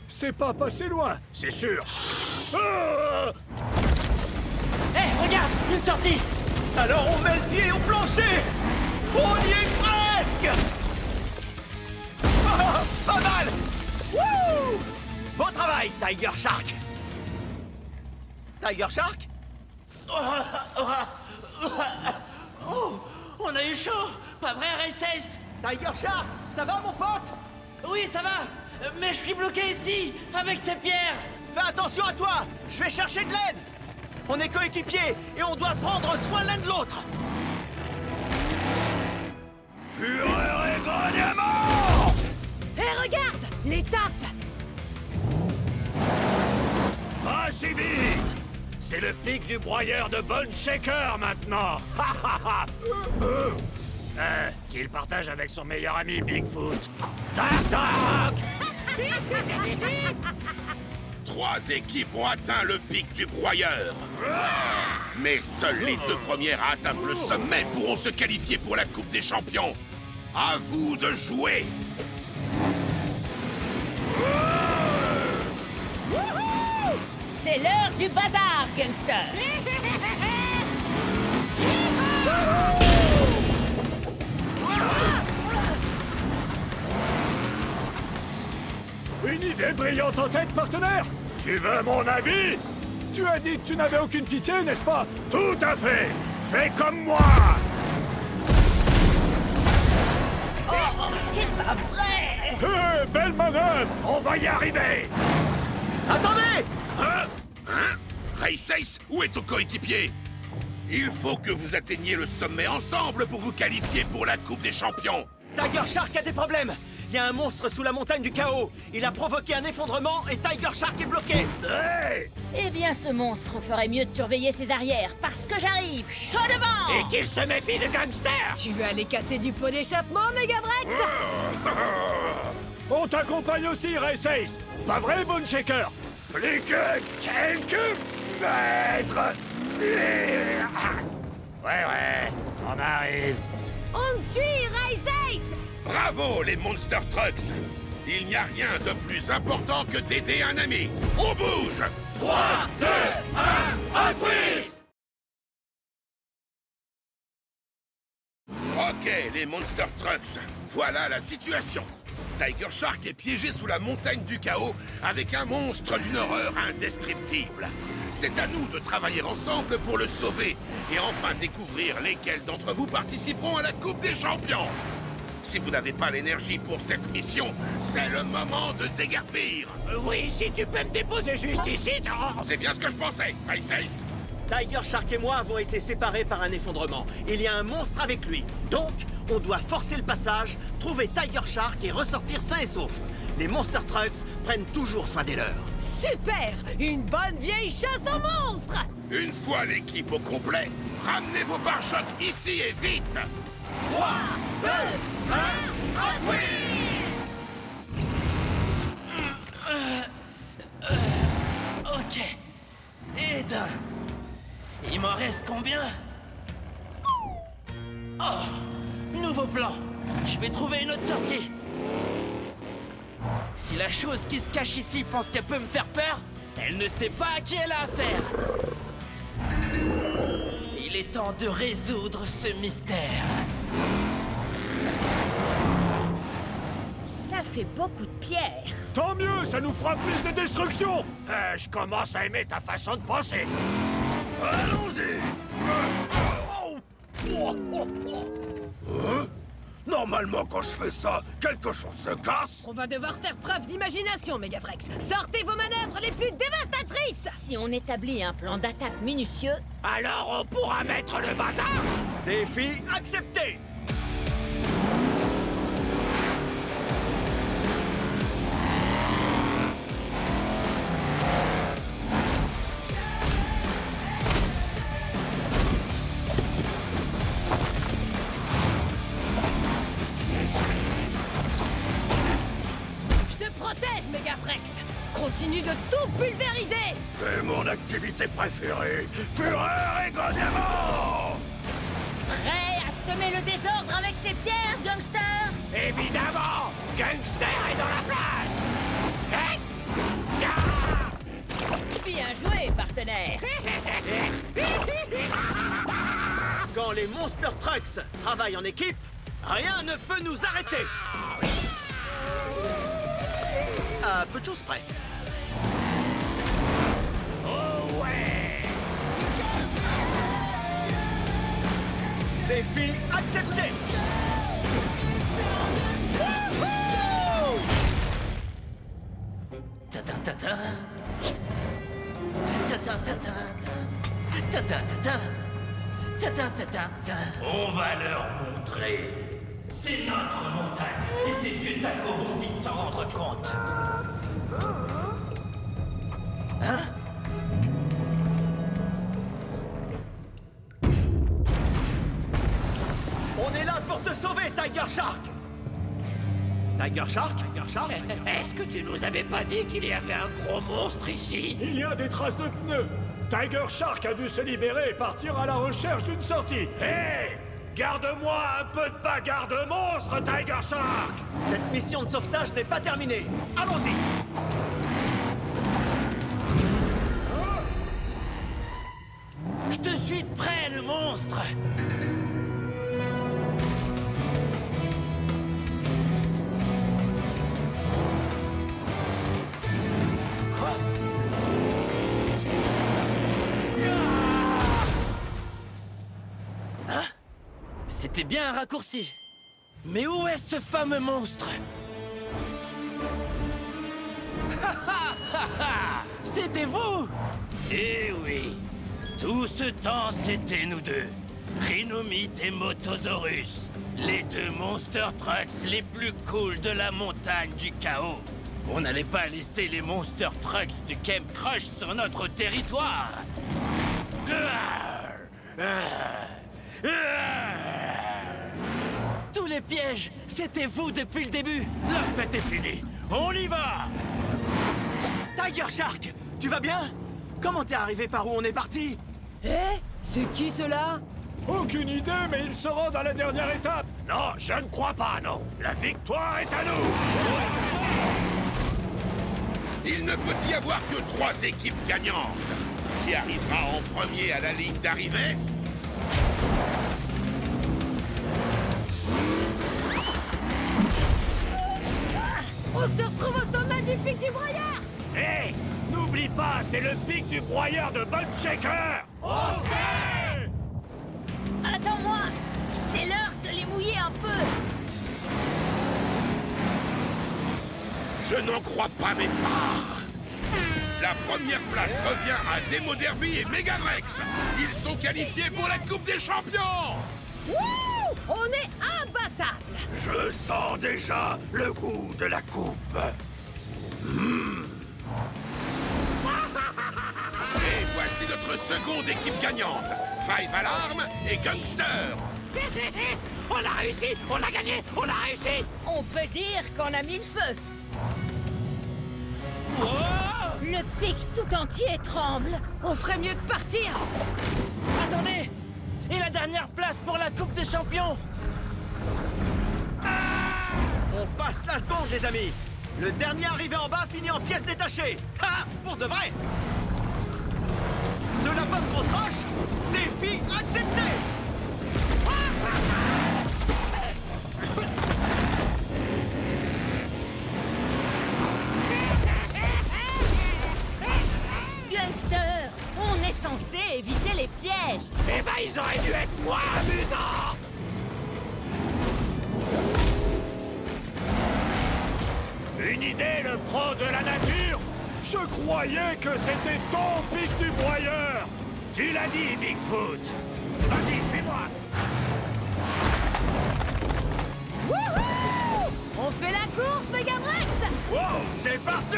Speaker 9: c'est pas passé loin, c'est sûr. Ah!
Speaker 5: Hé, regarde, une sortie!
Speaker 6: Alors on met le pied au plancher! On y est presque! Ah, pas mal! Wouh! Bon travail, Tiger Shark! Tiger Shark?
Speaker 5: Oh, on a eu chaud! Pas vrai, RSS?
Speaker 6: Tiger Shark, ça va mon pote?
Speaker 5: Oui, ça va! Mais je suis bloqué ici, avec ces pierres!
Speaker 6: Fais attention à toi! Je vais chercher de l'aide! On est coéquipiers et on doit prendre soin l'un de l'autre!
Speaker 9: Fureur et grognement!
Speaker 2: Hé, regarde! L'étape!
Speaker 9: Pas si vite! C'est le pic du broyeur de Bone Shaker maintenant! Qu'il partage avec son meilleur ami Bigfoot. Tac tac!
Speaker 7: 3 équipes ont atteint le pic du broyeur. Mais seules les 2 premières à atteindre le sommet pourront se qualifier pour la Coupe des Champions. À vous de jouer.
Speaker 3: C'est l'heure du bazar, gangster.
Speaker 8: Une idée brillante en tête, partenaire? Tu veux mon avis? Tu as dit que tu n'avais aucune pitié, n'est-ce pas? Tout à fait! Fais comme moi!
Speaker 3: Oh, c'est pas vrai!
Speaker 8: Hé, belle manœuvre! On va y arriver!
Speaker 6: Attendez!
Speaker 7: Hein? Race Ace, où est ton coéquipier? Il faut que vous atteigniez le sommet ensemble pour vous qualifier pour la Coupe des Champions.
Speaker 6: Tiger Shark a des problèmes! Il y a un monstre sous la montagne du chaos! Il a provoqué un effondrement et Tiger Shark est bloqué!
Speaker 8: Hey!
Speaker 3: Eh bien, ce monstre ferait mieux de surveiller ses arrières, parce que j'arrive, chaud devant!
Speaker 4: Et qu'il se méfie de Gangster!
Speaker 2: Tu veux aller casser du pot d'échappement, Megavrex?
Speaker 8: On t'accompagne aussi, Race Ace! Pas vrai, Bone Shaker? Plus que quelques mètres! Ouais, on arrive.
Speaker 2: On te suit, Race Ace!
Speaker 7: Bravo, les Monster Trucks! Il n'y a rien de plus important que d'aider un ami. On bouge! 3, 2, 1, twist! Ok, les Monster Trucks, voilà la situation. Tiger Shark est piégé sous la montagne du chaos avec un monstre d'une horreur indescriptible. C'est à nous de travailler ensemble pour le sauver et enfin découvrir lesquels d'entre vous participeront à la Coupe des Champions. Si vous n'avez pas l'énergie pour cette mission, c'est le moment de déguerpir.
Speaker 4: Oui, si tu peux me déposer juste ici...
Speaker 7: C'est bien ce que je pensais, Race Ace.
Speaker 6: Tiger Shark et moi avons été séparés par un effondrement. Il y a un monstre avec lui. Donc, on doit forcer le passage, trouver Tiger Shark et ressortir sain et sauf. Les Monster Trucks prennent toujours soin des leurs.
Speaker 2: Super! Une bonne vieille chasse aux monstres!
Speaker 7: Une fois l'équipe au complet, ramenez vos pare-chocs ici et vite. 3, 2, 1,
Speaker 5: Ok. Et d'un. Il m'en reste combien? Oh! Nouveau plan. Je vais trouver une autre sortie. Si la chose qui se cache ici pense qu'elle peut me faire peur, elle ne sait pas à qui elle a affaire. Il est temps de résoudre ce mystère.
Speaker 3: Ça fait beaucoup de pierres.
Speaker 8: Tant mieux, ça nous fera plus de destruction!
Speaker 9: Je commence à aimer ta façon de penser.
Speaker 8: Allons-y! Normalement, quand je fais ça, quelque chose se casse!
Speaker 2: On va devoir faire preuve d'imagination, Megavrex. Sortez vos manœuvres les plus dévastatrices!
Speaker 3: Si on établit un plan d'attaque minutieux,
Speaker 4: Alors on pourra mettre le bazar!
Speaker 6: Défi accepté!
Speaker 2: Je te protège, Megavrex! Continue de tout pulvériser!
Speaker 8: C'est mon activité préférée! Fureur et grognement!
Speaker 3: prêt à semer le désordre avec ses pierres, gangster?
Speaker 4: Évidemment! Gangster est dans la place! Hein? Ah!
Speaker 3: Bien joué, partenaire.
Speaker 6: Quand les Monster Trucks travaillent en équipe, rien ne peut nous arrêter! À peu de choses près.
Speaker 4: Oh ouais!
Speaker 6: Défi accepté!
Speaker 5: Ta-ta-ta-ta. Ta-ta-ta-ta. Ta-ta-ta-ta. Ta-ta-ta-ta. On va leur montrer. C'est notre montagne. Et ces vieux tacos vont vite s'en rendre compte. Hein?
Speaker 6: On est là pour te sauver, Tiger Shark! Tiger Shark? Tiger Shark?
Speaker 4: Est-ce que tu nous avais pas dit qu'il y avait un gros monstre ici?
Speaker 8: Il y a des traces de pneus! Tiger Shark a dû se libérer et partir à la recherche d'une sortie! Hé! Garde-moi un peu de bagarre de monstre, Tiger Shark!
Speaker 6: Cette mission de sauvetage n'est pas terminée. Allons-y!
Speaker 5: monstres! Quoi? Hein? C'était bien un raccourci. Mais où est ce fameux monstre? C'était vous! Eh oui! Tout ce temps, c'était nous deux. Rhinomite et Motosaurus. Les deux Monster Trucks les plus cool de la montagne du chaos. On n'allait pas laisser les Monster Trucks du Camp Crush sur notre territoire. Tous les pièges, c'était vous depuis le début. La fête est finie. On y va!
Speaker 6: Tiger Shark, tu vas bien? Comment t'es arrivé par où on est parti?
Speaker 2: Eh? C'est qui cela?
Speaker 8: Aucune idée, mais ils se rendent à la dernière étape.
Speaker 9: Non, je ne crois pas, non. La victoire est à nous.
Speaker 7: Il ne peut y avoir que 3 équipes gagnantes. Qui arrivera en premier à la ligne d'arrivée?
Speaker 2: On se retrouve au sommet du pic du broyeur!
Speaker 9: Hé, n'oublie pas, c'est le pic du broyeur de Bone Shaker.
Speaker 3: On sait! Attends-moi! C'est l'heure de les mouiller un peu!
Speaker 7: Je n'en crois pas mes phares. La première place revient à Demo Derby et Megavrex. Ils sont qualifiés pour la Coupe des Champions.
Speaker 2: Wouh! On est imbattable!
Speaker 9: Je sens déjà le goût de la coupe.
Speaker 7: Et voici notre seconde équipe gagnante. Five Alarm et Gangster.
Speaker 4: On a réussi! On a gagné! On a réussi!
Speaker 3: On peut dire qu'on a mis le feu! Le pic tout entier tremble!
Speaker 2: On ferait mieux de partir!
Speaker 5: Attendez! Et la dernière place pour la Coupe des Champions?
Speaker 6: On passe la seconde, les amis. Le dernier arrivé en bas finit en pièces détachées. Ah, pour de vrai. De la bonne grosse roche, défi accepté.
Speaker 3: Gangster! On est censé éviter les pièges!
Speaker 4: Eh ben, ils auraient dû être moins amusants!
Speaker 9: Une idée, le pro de la nature? Je croyais que c'était ton pic du broyeur. Tu l'as dit, Bigfoot. Vas-y, suis-moi.
Speaker 2: Wouhou! On fait la course, Megavrex!
Speaker 9: Wow, c'est parti!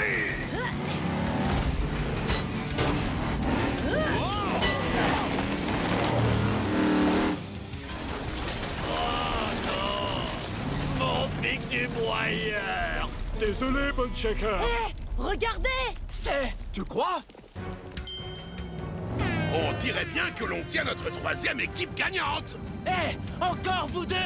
Speaker 9: Mon pic du broyeur.
Speaker 8: Désolé, Bone Shaker.
Speaker 2: Eh! Regardez!
Speaker 5: C'est...
Speaker 6: Tu crois?
Speaker 7: On dirait bien que l'on tient notre troisième équipe gagnante.
Speaker 5: Eh! Encore vous deux?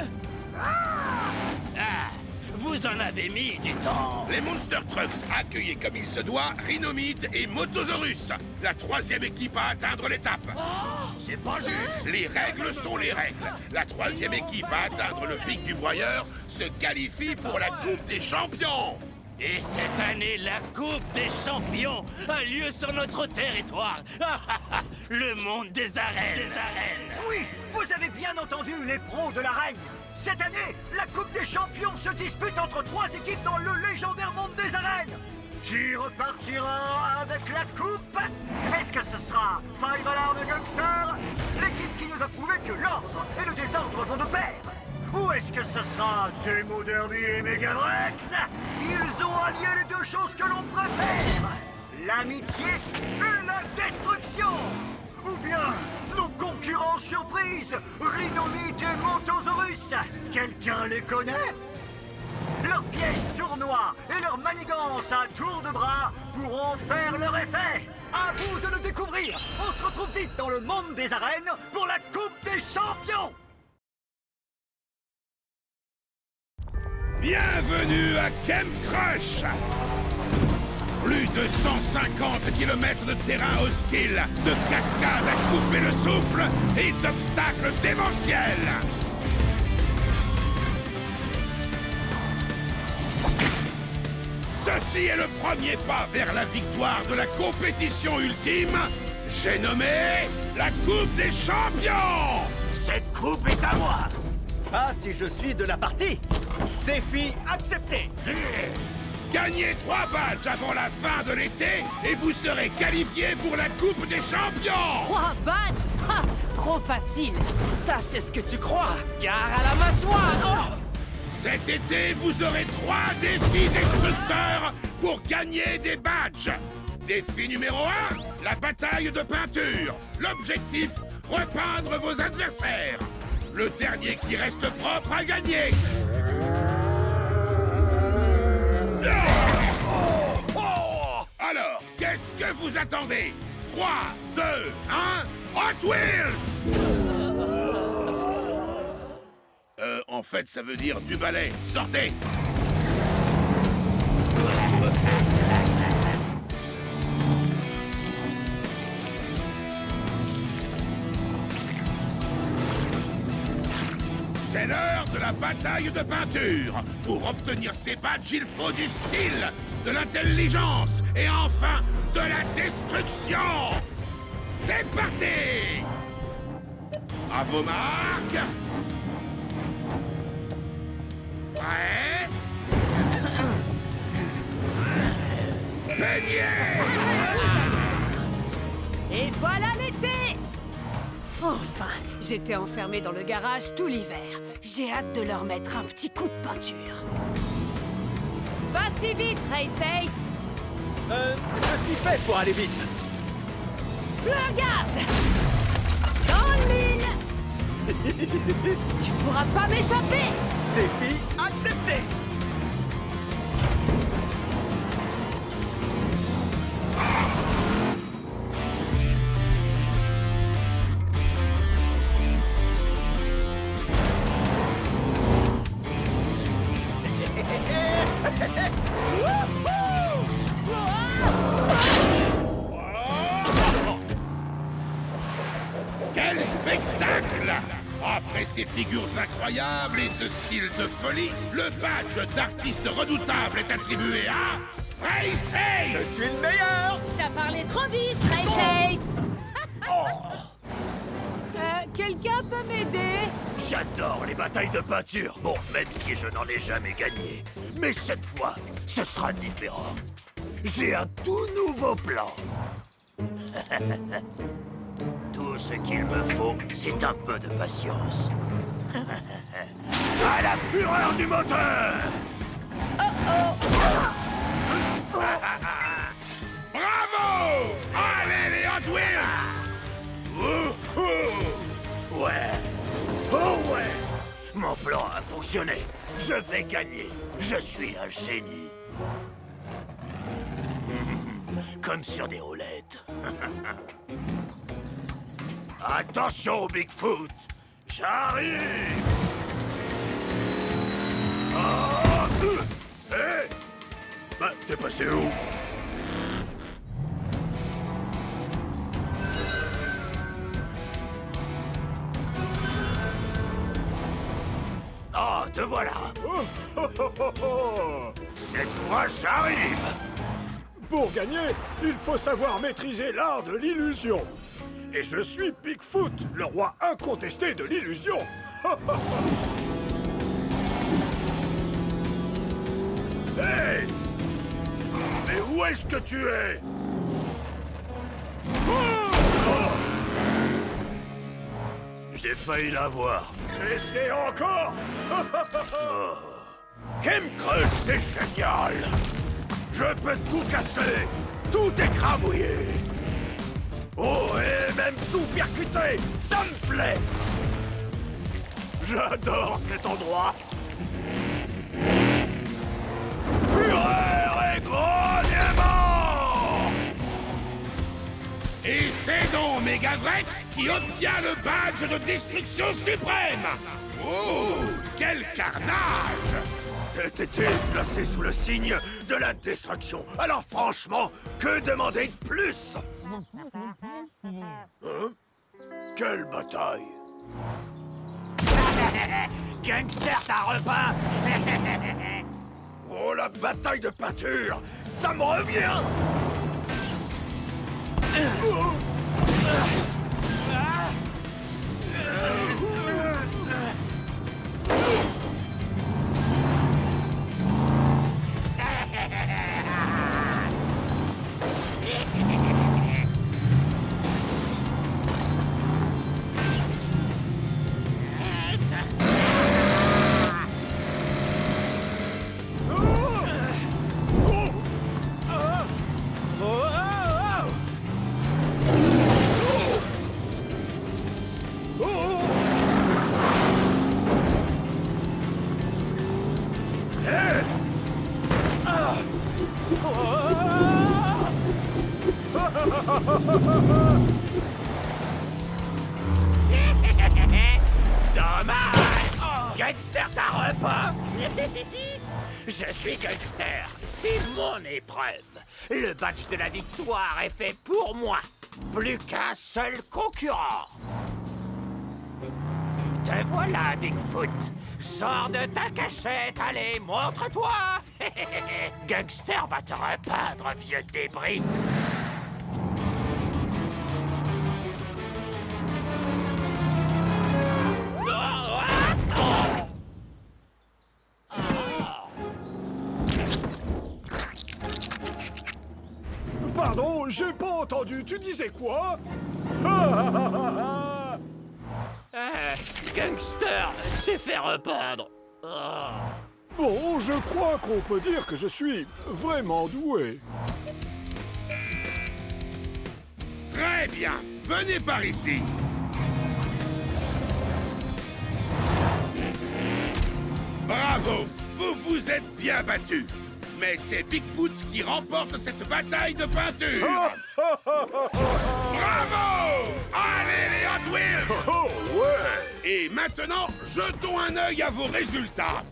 Speaker 5: Ah! Vous en avez mis du temps.
Speaker 7: Les Monster Trucks accueillent comme il se doit Rhinomite et Motosaurus. La troisième équipe à atteindre l'étape.
Speaker 9: C'est pas juste.
Speaker 7: Les règles sont les règles. La troisième équipe à atteindre le pic du broyeur se qualifie pour la Coupe des Champions.
Speaker 5: Et cette année, la Coupe des Champions a lieu sur notre territoire. Le monde des arènes.
Speaker 1: Oui, vous avez bien entendu les pros de l'arène. Cette année, la Coupe des Champions se dispute entre 3 équipes dans le légendaire monde des arènes. Qui repartira avec la coupe? Est-ce que ce sera Five Alarm Gangster, l'équipe qui nous a prouvé que l'ordre et le désordre vont de pair? Ou est-ce que ce sera Demo Derby et Megavrex? Ils ont allié les deux choses que l'on préfère, l'amitié et la destruction. Ou bien nos concurrents surprises, Rhinomite et Motosaurus. Quelqu'un les connaît? Leurs pièges sournois et leurs manigances à tour de bras pourront faire leur effet. À vous de le découvrir. On se retrouve vite dans le monde des arènes pour la Coupe des Champions.
Speaker 7: Bienvenue à Camp Crush. Plus de 150 km de terrain hostile, de cascades à couper le souffle et d'obstacles démentiels. Ceci est le premier pas vers la victoire de la compétition ultime. J'ai nommé la Coupe des Champions.
Speaker 9: Cette coupe est à moi.
Speaker 6: Ah, si je suis de la partie. Défi accepté.
Speaker 7: Gagnez 3 badges avant la fin de l'été et vous serez qualifiés pour la Coupe des Champions.
Speaker 2: 3 badges. Ha! Trop facile.
Speaker 6: Ça, c'est ce que tu crois.
Speaker 5: Gare à la massoire.
Speaker 7: Cet été, vous aurez 3 défis destructeurs pour gagner des badges. Défi numéro 1, la bataille de peinture. L'objectif, repeindre vos adversaires. Le dernier qui reste propre a gagné. Alors, qu'est-ce que vous attendez? 3, 2, 1, Hot Wheels! En fait, ça veut dire du balai. Sortez! C'est l'heure de la bataille de peinture. Pour obtenir ces badges, il faut du style, de l'intelligence et enfin de la destruction. C'est parti! À vos marques. Prêt? Peignez!
Speaker 2: Et voilà l'été! Enfin, j'étais enfermé dans le garage tout l'hiver. J'ai hâte de leur mettre un petit coup de peinture. Pas si vite, Race Ace!
Speaker 6: Je suis fait pour aller vite.
Speaker 2: Plein gaz! Dans l'île! Tu pourras pas m'échapper!
Speaker 6: Défi accepté.
Speaker 7: Quel spectacle! Après ces figures incroyables et ce style de folie, le badge d'artiste redoutable est attribué à Race
Speaker 6: Je
Speaker 7: Ace!
Speaker 6: suis le meilleur.
Speaker 3: T'as parlé trop vite, Race Ace.
Speaker 2: Quelqu'un peut m'aider?
Speaker 9: J'adore les batailles de peinture. Bon, même si je n'en ai jamais gagné. Mais cette fois, ce sera différent. J'ai un tout nouveau plan. Tout ce qu'il me faut, c'est un peu de patience. À la fureur du moteur!
Speaker 7: Bravo! Allez les Hot Wheels!
Speaker 9: Wouhou! Ouais! Oh ouais! Mon plan a fonctionné. Je vais gagner. Je suis un génie. Comme sur des roulettes. Attention, Bigfoot! J'arrive! Hé! Bah, t'es passé où? Ah, te voilà! Cette fois, j'arrive!
Speaker 8: Pour gagner, il faut savoir maîtriser l'art de l'illusion. Et je suis Bigfoot, le roi incontesté de l'illusion.
Speaker 9: Hey! Mais où est-ce que tu es? J'ai failli l'avoir.
Speaker 8: Et c'est encore.
Speaker 9: Game Crush, c'est génial! Je peux tout casser, tout écrabouiller. Oh, et même tout percuter, ça me plaît. J'adore cet endroit. Fureur et grognement!
Speaker 7: Et c'est donc, méga Gavrex qui obtient le badge de destruction suprême. Oh, quel carnage!
Speaker 9: Cet été placé sous le signe de la destruction. Alors franchement, que demander de plus? Hein? Quelle bataille!
Speaker 4: Gangster, t'as repeint.
Speaker 9: Oh, la bataille de peinture! Ça me revient!
Speaker 4: Dommage. Gangster, t'as repeint. Je suis Gangster. C'est mon épreuve. Le badge de la victoire est fait pour moi. Plus qu'un seul concurrent. Te voilà, Bigfoot. Sors de ta cachette, allez, montre-toi. Gangster va te repeindre, vieux débris.
Speaker 8: Pardon, j'ai pas entendu. Tu disais quoi?
Speaker 4: Gangster s'est fait repeindre.
Speaker 8: Bon, je crois qu'on peut dire que je suis vraiment doué.
Speaker 7: Très bien, venez par ici. Bravo, vous vous êtes bien battus. Mais c'est Bigfoot qui remporte cette bataille de peinture. Bravo! Allez les Hot Wheels!
Speaker 8: Oh, ouais!
Speaker 7: Et maintenant, jetons un œil à vos résultats.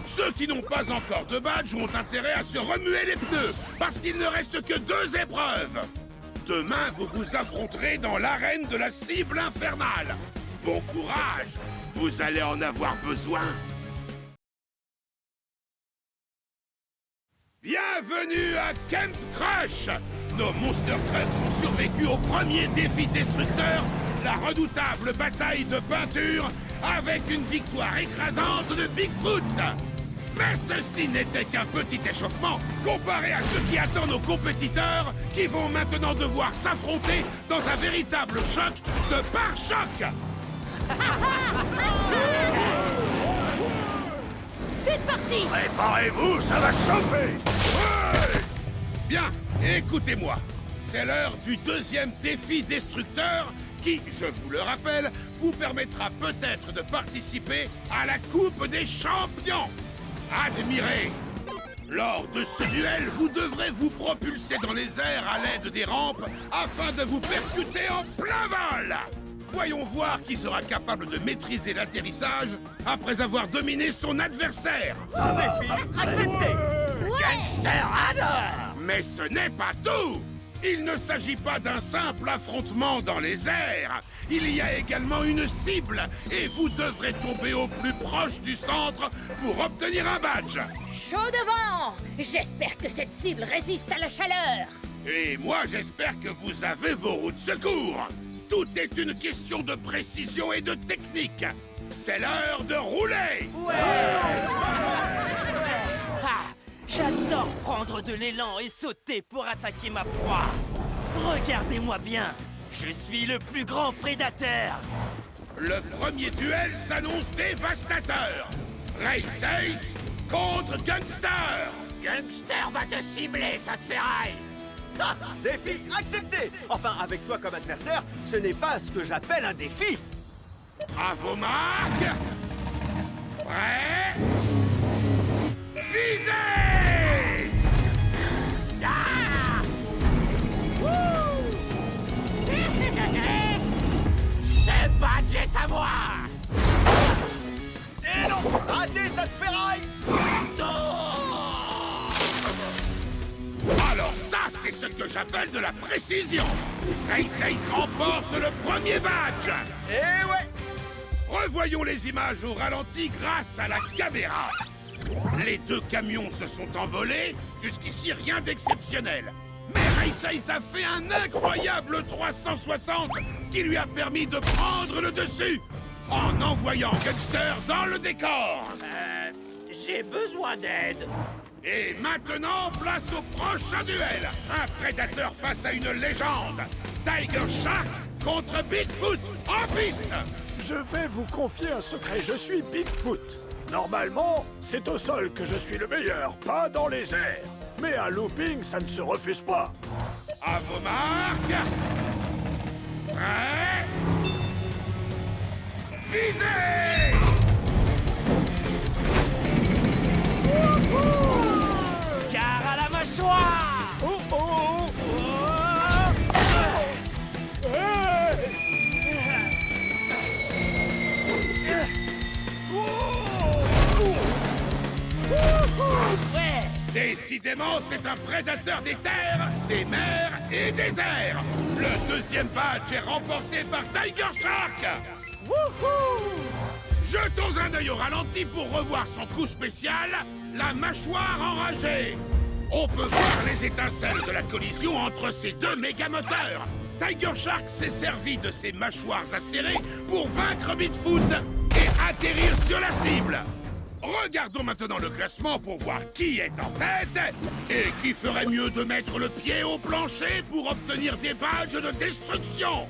Speaker 7: Ceux qui n'ont pas encore de badge ont intérêt à se remuer les pneus, parce qu'il ne reste que 2 épreuves. Demain, vous vous affronterez dans l'arène de la cible infernale. Bon courage, vous allez en avoir besoin. Bienvenue à Camp Crush! Nos Monster Trucks ont survécu au premier défi destructeur, la redoutable bataille de peinture, avec une victoire écrasante de Bigfoot! Mais ceci n'était qu'un petit échauffement comparé à ce qui attend nos compétiteurs qui vont maintenant devoir s'affronter dans un véritable choc de pare-choc!
Speaker 3: C'est parti!
Speaker 9: Préparez-vous, ça va chauffer! Ouais!
Speaker 7: Bien, écoutez-moi. C'est l'heure du deuxième défi destructeur qui, je vous le rappelle, vous permettra peut-être de participer à la Coupe des Champions. Admirez! Lors de ce duel, vous devrez vous propulser dans les airs à l'aide des rampes afin de vous percuter en plein vol. Voyons voir qui sera capable de maîtriser l'atterrissage après avoir dominé son adversaire.
Speaker 6: Un défi accepté!
Speaker 4: Gangster adore!
Speaker 7: Mais ce n'est pas tout! Il ne s'agit pas d'un simple affrontement dans les airs. Il y a également une cible et vous devrez tomber au plus proche du centre pour obtenir un badge.
Speaker 3: Chaud devant! J'espère que cette cible résiste à la chaleur!
Speaker 7: Et moi, j'espère que vous avez vos roues de secours. Tout est une question de précision et de technique. C'est l'heure de rouler!
Speaker 5: Ah, j'adore prendre de l'élan et sauter pour attaquer ma proie. Regardez-moi bien, je suis le plus grand prédateur.
Speaker 7: Le premier duel s'annonce dévastateur. Race Ace contre Gangster.
Speaker 4: Gangster va te cibler, tas de ferraille!
Speaker 6: Ah, défi accepté! Enfin, avec toi comme adversaire, ce n'est pas ce que j'appelle un défi!
Speaker 7: À vos marques. Prêt. Visez!
Speaker 4: Ah! Wouh!
Speaker 7: que j'appelle de la précision. Race Ace remporte le premier badge.
Speaker 6: Eh ouais!
Speaker 7: Revoyons les images au ralenti grâce à la caméra. Les deux camions se sont envolés, jusqu'ici rien d'exceptionnel. Mais Race Ace a fait un incroyable 360 qui lui a permis de prendre le dessus en envoyant Gungster dans le décor.
Speaker 4: J'ai besoin d'aide.
Speaker 7: Et maintenant, place au prochain duel. Un prédateur face à une légende. Tiger Shark contre Bigfoot en piste.
Speaker 8: Je vais vous confier un secret, je suis Bigfoot. Normalement, c'est au sol que je suis le meilleur, pas dans les airs. Mais un looping, ça ne se refuse pas.
Speaker 7: À vos marques. Prêt. Visez.
Speaker 4: Gare à la mâchoire.
Speaker 8: Oh oh,
Speaker 4: Ouais.
Speaker 7: Décidément, c'est un prédateur des terres, des mers et des airs. Le deuxième badge est remporté par Tiger Shark. Jetons un œil au ralenti pour revoir son coup spécial, la mâchoire enragée. On peut voir les étincelles de la collision entre ces deux méga-moteurs. Tiger Shark s'est servi de ses mâchoires acérées pour vaincre Bigfoot et atterrir sur la cible. Regardons maintenant le classement pour voir qui est en tête et qui ferait mieux de mettre le pied au plancher pour obtenir des badges de destruction.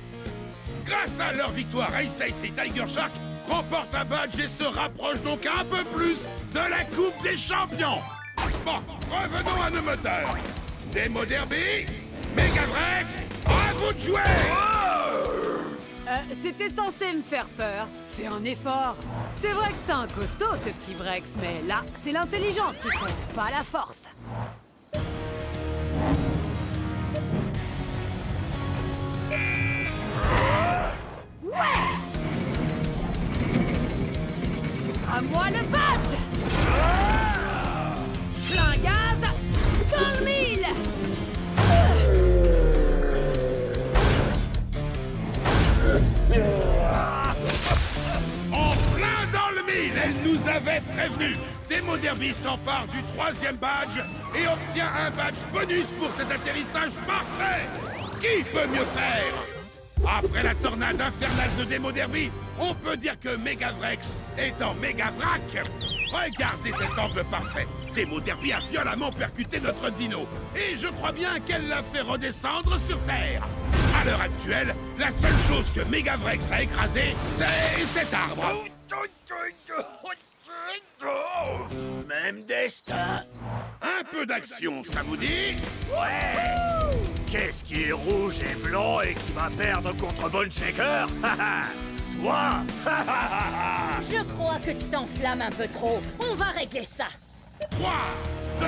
Speaker 7: Grâce à leur victoire, Race Ace et Tiger Shark remportent un badge et se rapprochent donc un peu plus de la Coupe des Champions. Bon, revenons à nos moteurs. Demo Derby, Megavrex, à vous de jouer.
Speaker 2: C'était censé me faire peur. Fais un effort. C'est vrai que c'est un costaud, ce petit Vrex, mais là, c'est l'intelligence qui compte, pas la force. À moi le badge. Plein gaz, dans le mille.
Speaker 7: En plein dans le mille, elle nous avait prévenu. Demo Derby s'empare du troisième badge et obtient un badge bonus pour cet atterrissage parfait. Qui peut mieux faire? Après la tornade infernale de Demo Derby, on peut dire que Megavrex est en Megavrac. Regardez cet angle parfait. Demo Derby a violemment percuté notre dino. Et je crois bien qu'elle l'a fait redescendre sur Terre. À l'heure actuelle, la seule chose que Megavrex a écrasé, c'est cet arbre.
Speaker 9: Même destin.
Speaker 7: Un peu d'action, ça vous dit?
Speaker 9: Ouais. Qu'est-ce qui est rouge et blanc et qui va perdre contre Bone Shaker? Toi.
Speaker 3: Je crois que tu t'enflammes un peu trop. On va régler ça.
Speaker 7: 3, 2,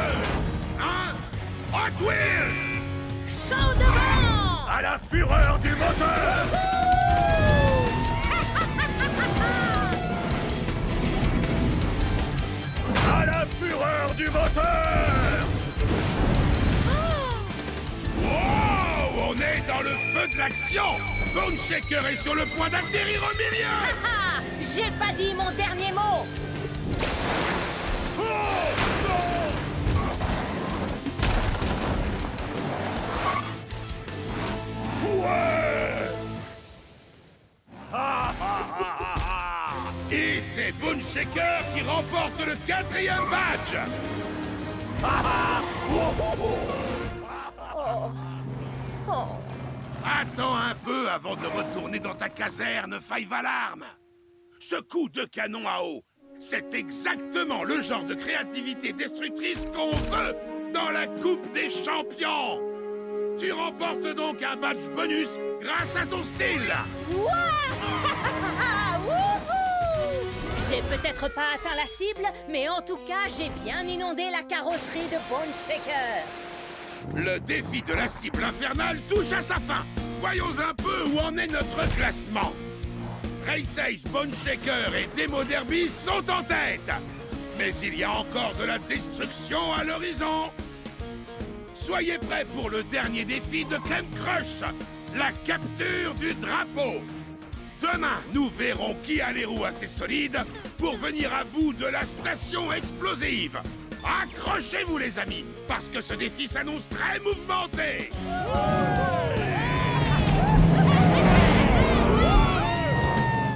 Speaker 7: 1, Hot Wheels!
Speaker 3: Chaud devant.
Speaker 9: À la fureur du moteur. À la fureur du moteur.
Speaker 7: Wow! On est dans le feu de l'action! Bone Shaker est sur le point d'atterrir au milieu!
Speaker 3: Ah, j'ai pas dit mon dernier mot.
Speaker 7: Ouais! Et c'est Bone Shaker qui remporte le 4e badge!
Speaker 3: Oh.
Speaker 7: Attends un peu avant de retourner dans ta caserne, Five Alarm. Ce coup de canon à eau, c'est exactement le genre de créativité destructrice qu'on veut dans la Coupe des Champions. Tu remportes donc un badge bonus grâce à ton style.
Speaker 3: J'ai peut-être pas atteint la cible, mais en tout cas, j'ai bien inondé la carrosserie de Bone Shaker.
Speaker 7: Le défi de la cible infernale touche à sa fin. Voyons un peu où en est notre classement. Race Ace, Bone Shaker et Demo Derby sont en tête. Mais il y a encore de la destruction à l'horizon. Soyez prêts pour le dernier défi de Camp Crush, la capture du drapeau. Demain, nous verrons qui a les roues assez solides pour venir à bout de la station explosive. Accrochez-vous les amis, parce que ce défi s'annonce très mouvementé.